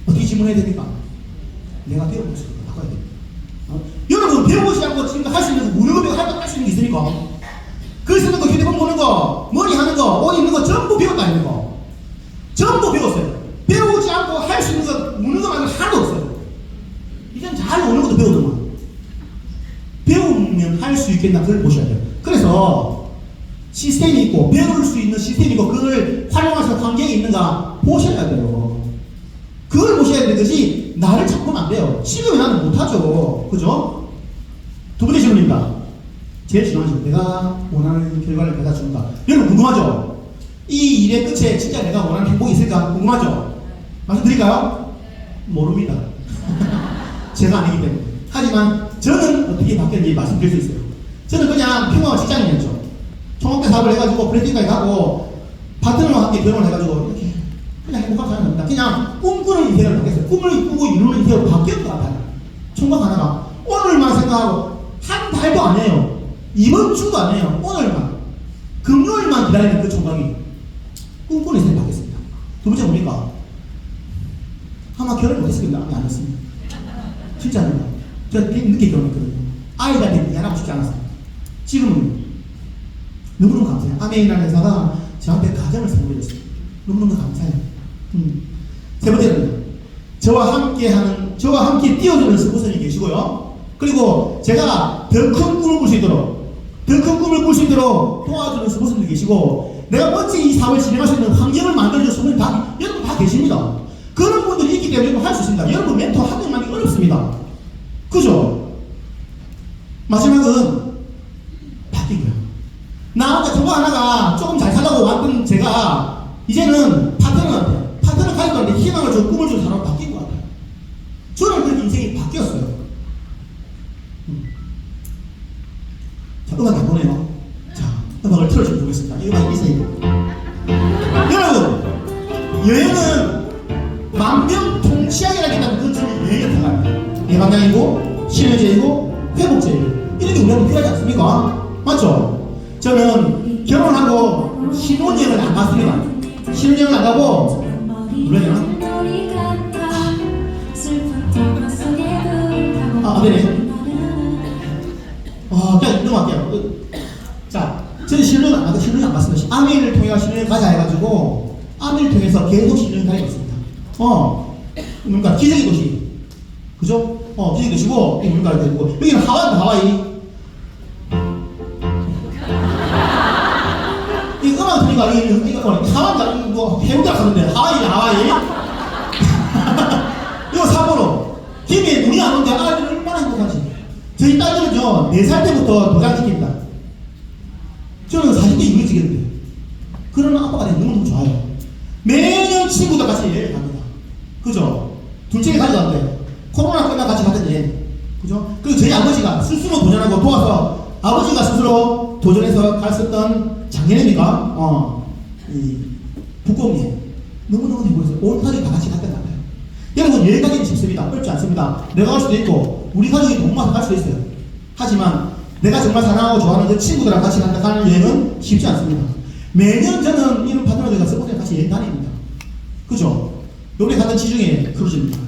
어떻게 질문해야 됩니까? 내가 배워볼 수 있다. 바꿔야 됩니다. 여러분, 배워보지 않고 지금 할 수 있는 거, 무료 배워 할 수 있는 게 있습니까? 글 쓰는 거, 휴대폰 보는 거, 머리 하는 거, 옷 입는 거 전부 배웠다는 거. 전부 배웠어요. 배우지 않고 할 수 있는 거, 무는 거 말고 하나도 없어요. 이젠 잘 오는 것도 배우더만. 배우면 할 수 있겠나, 그걸 보셔야 돼요. 그래서 시스템이 있고, 배울 수 있는 시스템이 있고, 그걸 활용할 수 있는 환경이 있는가 보셔야 돼요. 그걸 보셔야 되는 것이 나를 잡으면 안 돼요. 지금은 나는 못하죠. 그죠? 두 번째 질문입니다. 제일 중요한 질문. 내가 원하는 결과를 내가 준다. 여러분 궁금하죠? 이 일의 끝에 진짜 내가 원하는 행복이 있을까? 궁금하죠? 말씀드릴까요? 모릅니다. 제가 아니기 때문에. 하지만 저는 어떻게 바뀌었는지 말씀드릴 수 있어요. 저는 그냥 평범한 직장인이었죠. 총학대 사업을 해가지고 브랜딩까지 가고 파트너와 함께 결혼을 해가지고 이렇게 그냥 행복한 사람입니다. 그냥 꿈꾸는 인생을 바뀌었어요. 꿈을 꾸고 이루는 인생으로 바뀌었던 것 같아요. 총각 하나가 오늘만 생각하고 한 달도 안 해요. 이번 주도 안 해요. 오늘만. 금요일만 기다리는 그 총각이 꿈꾸는 인생이 바뀌었습니다. 두 번째 뭡니까? 아마 결혼 못했습니다. 안 했습니다. 진짜 아닙니다. 제가 되게 늦게 결혼했거든요. 아이들한테 미안하고 싶지 않았어요. 지금은 너무너무 감사해요. 아메이라는 회사가 저한테 가정을 선물해줬어요. 너무너무 감사해요. 세 번째는 저와 함께 뛰어드는 스포츠님이 계시고요. 그리고 제가 더 큰 꿈을 꿀 수 있도록 도와주는 스포츠님도 계시고, 내가 멋진 이 사업을 진행할 수 있는 환경을 만들어주는 스포츠님 여러분 다 계십니다. 그런 분들이 있기 때문에 할 수 있습니다. 여러분 멘토 한 명만이 어렵습니다. 그죠? 마지막은 바뀐 거예요. 나 혼자 저거 하나가 조금 잘 살라고 왔던 제가 이제는 파트너 가족들한테 희망을 주고 꿈을 주는 사람으로 바뀐 것 같아요. 저는 그렇게 인생이 바뀌었어요. 자, 음악이 안 보네요. 자, 음악을 틀어주면 보겠습니다. 이 음악이 있어요. 여러분, 여행은 만병통치약이라기보다는 그건 저는 여행의 태가예요. 예방약이고, 치료제이고, 회복제이고, 이런 게 우리한테 필요하지 않습니까? 맞죠? 저는 결혼하고 신혼여행을 안 갔습니다. 신혼여행을 안 가고, 물론이요. 네네. 그냥 넘어갈게요. 자, 저는 신혼여행 안 갔습니다. 아메이를 통해 신혼여행 가자 해가지고, 아메이를 통해서 계속 신혼여행 다니고 있습니다. 뭔가 기적의 도시. 그죠? 기적의 도시고, 뭔가 되고, 여기는 하와이. 이 음악 들으니까, 하와이가, 해운대가 가는데, 하와이. 이거 사보로. 김에 눈이 안 오는데 아이들은 얼마나 행복하지. 저희 딸들은요, 4살 때부터 도장 찍힙니다. 저는 40대 이후에 찍었는데, 그런 아빠가 되면 너무너무 좋아요. 매년 친구들 같이 여행을 갑니다. 그죠? 둘째가 가져갔는데, 코로나 끝나 같이 갔더니, 그죠? 그리고 저희 아버지가 스스로 도전하고 도와서, 아버지가 스스로 도전해서 갔었던 작년입니까? 이 북곡여행. 너무너무 행복했어요. 온 가족이 다 같이 갔던 것 같아요. 여러분, 여행 가기는 쉽습니다. 어렵지 않습니다. 내가 갈 수도 있고, 우리 가족이 동마서 갈 수도 있어요. 하지만, 내가 정말 사랑하고 좋아하는 그 친구들랑 같이 가는 여행은 쉽지 않습니다. 매년 저는 이런 파트너들과 서포트에 같이 여행 다닙니다. 그죠? 요번에 갔던 지중해 크루즈입니다.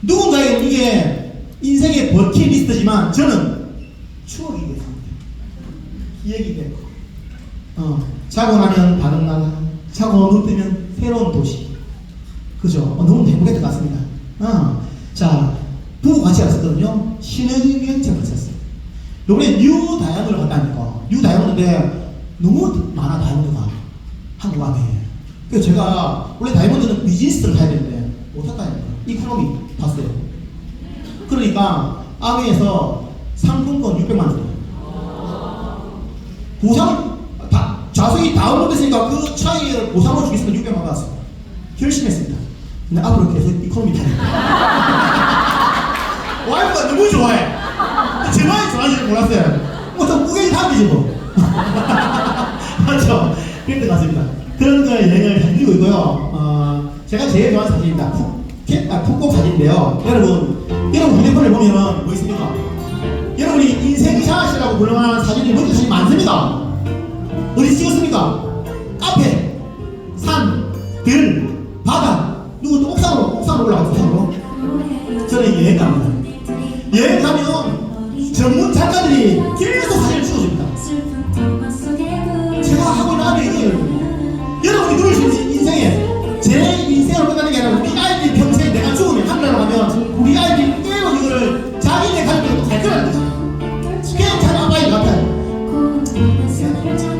누군가에게는 이게 인생의 버킷리스트지만 저는 추억이 됐습니다. 기억이 되고, 자고 나면 다른 나라, 자고 눈 뜨면 새로운 도시. 그죠? 너무 행복했던 것 같습니다. 자, 부부 같이 갔었거든요. 신흥명체를 갔었어요. 요번에 뉴 다이아몬드를 갔다니까. 뉴 다이아몬드인데 너무 많아, 다이아몬드가. 한국 안에. 그래서 제가 원래 다이아몬드는 비즈니스를 가야 되는데 못 탔다니까. 이코노미 봤어요. 그러니까 아메에서 상품권 600만 원. 보상, 좌석이 다운로드 했으니까 그 차이에 보상을 주겠으면 600만 원 받았어요. 결심했습니다. 근데 앞으로 계속 이코노미 타겠다. 와이프가 너무 좋아해. 제 마음이 좋아하는지 몰랐어요. 좀 꾸겨지 다면 되지 뭐. 맞죠? 그랬던 것 같습니다. 그런 거 여행을 다니고 있고요. 제가 제일 좋아하는 사진입니다. 푹꼭 사진인데요. 여러분 휴대폰을 보면 뭐 있습니까? 여러분이 인생샷이라고 불러만한 사진이 멋진 사진이 많습니다. 어디 찍었습니까? 카페, 산, 들, 바다. 누구 또 옥상으로 올라가서 옥상으로. 저는 여행 갑니다. 여행 가면 전문 작가들이 계속 사진을 찍어줍니다. 제가 하고 나면 이거예요. 여러분이 누릴 수 있는 인생에 제 인생을 끝나는 게 아니라 우리 아이들이 평생 내가 죽으면 하늘나라 가면 우리 아이들이 깨로 이거를 자기네 가족들도 갈 거라는 거죠. 그냥 자기 아빠인 것 같아요.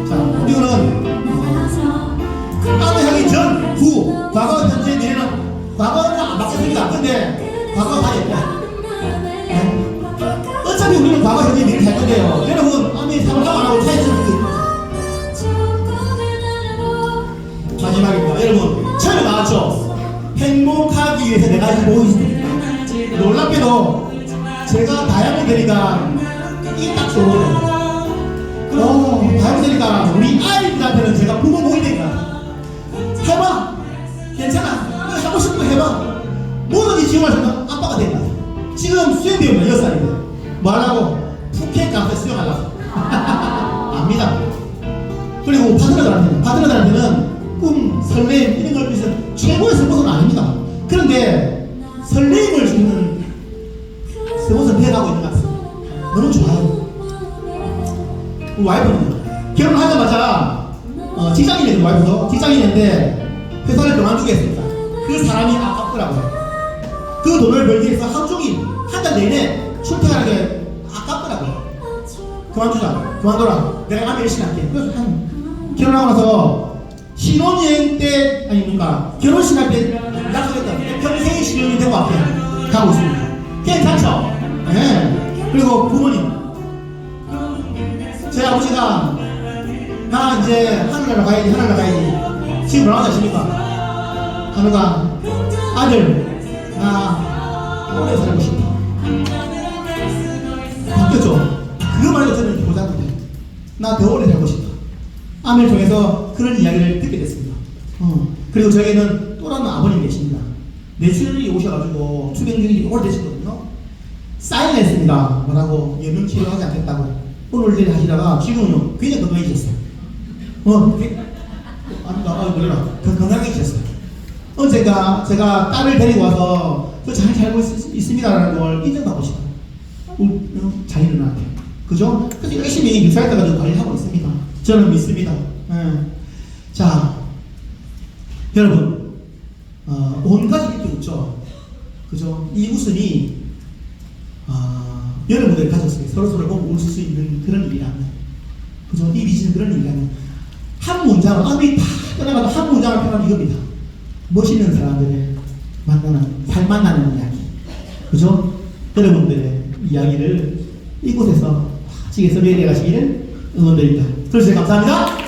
자, 우리는 아무 하기 전, 후, 과거, 현재, 미래는 과거는 안 바뀌었습니다. 근데 과거가 다 예뻐요. 어차피 우리는 과거, 현재, 미래를 할 건데요. 여러분, 아무 사람 안 하고 차이점 마지막입니다. 여러분, 처음에 나왔죠? 행복하기 위해서 내가 보고 있습니다. 놀랍게도 제가 다이아몬드니까 이게 딱 좋아요. 다이아몬드니까 우리 아이들한테는 제가 부모 보이 되니까 해봐! 괜찮아! 너 하고 싶은 거 해봐! 뭐든지 지원할 수 있는 아빠가 된다. 지금 수행비용은 6살인데 뭐 하려고? 푸켓 카페 수영하려고. 압니다. 그리고 파트너들한테는 꿈, 설렘 이런 걸 위해서 최고의 스포츠는 아닙니다. 그런데 설렘을 주는 스포츠를 배워가고 있는 것 같습니다. 너무 좋아요. 우리 와이프는 결혼하자마자 직장인이에요. 와이프도 직장인인데 회사를 그만두겠습니다. 그 사람이 아깝더라고요. 그 돈을 벌기 위해서 하루 종일 한 달 내내 출퇴근하는 게 아깝더라고요. 그만둬라. 내가 아무 열심히 할게. 그래서 결혼하고 나서 신혼여행 때, 아니, 뭔가, 결혼식 할 때 약속했던 평생의 신혼이 되고 앞에 가고 있습니다. 괜찮죠? 네. 그리고 부모님. 제 아버지가, 나 이제 하늘나라 가야지. 지금 뭐라고 하십니까? 한우가, 아들, 나 오래 살고 싶어. 바뀌었죠? 그거 말고 저는 보자는데, 나 더 오래 살고 싶어. 암을 통해서 그런 이야기를 듣게 됐습니다. 그리고 저에게는 또 다른 아버님이 계십니다. 뇌출혈이 오셔가지고 투병 중이 오래되셨거든요. 사인을 했습니다. 뭐라고 연명 치료하지 않겠다고 오늘 내일 하시다가 지금은 굉장히 건강해지셨어요. 놀래라. 건강해지셨어요. 언젠가 제가 딸을 데리고 와서 잘 살고 있습니다라는 걸 인정받고 싶어요. 자녀들한테. 그죠? 그래서 열심히 유사했다가 관리하고 있습니다. 저는 믿습니다. 자, 여러분, 온 가족이 또 있죠. 그죠? 이 웃음이, 여러분들이 가졌어요. 서로서로 보고 울 수 있는 그런 일이라면. 그죠? 이 미치는 그런 일이라면. 한 문장을, 아무리 다 떠나가도 한 문장을 표현하면 이겁니다. 멋있는 사람들을 잘 만나는 이야기. 그죠? 여러분들의 이야기를 이곳에서 지게서 매일에 가시기를 응원드립니다. 들어주셔서 감사합니다.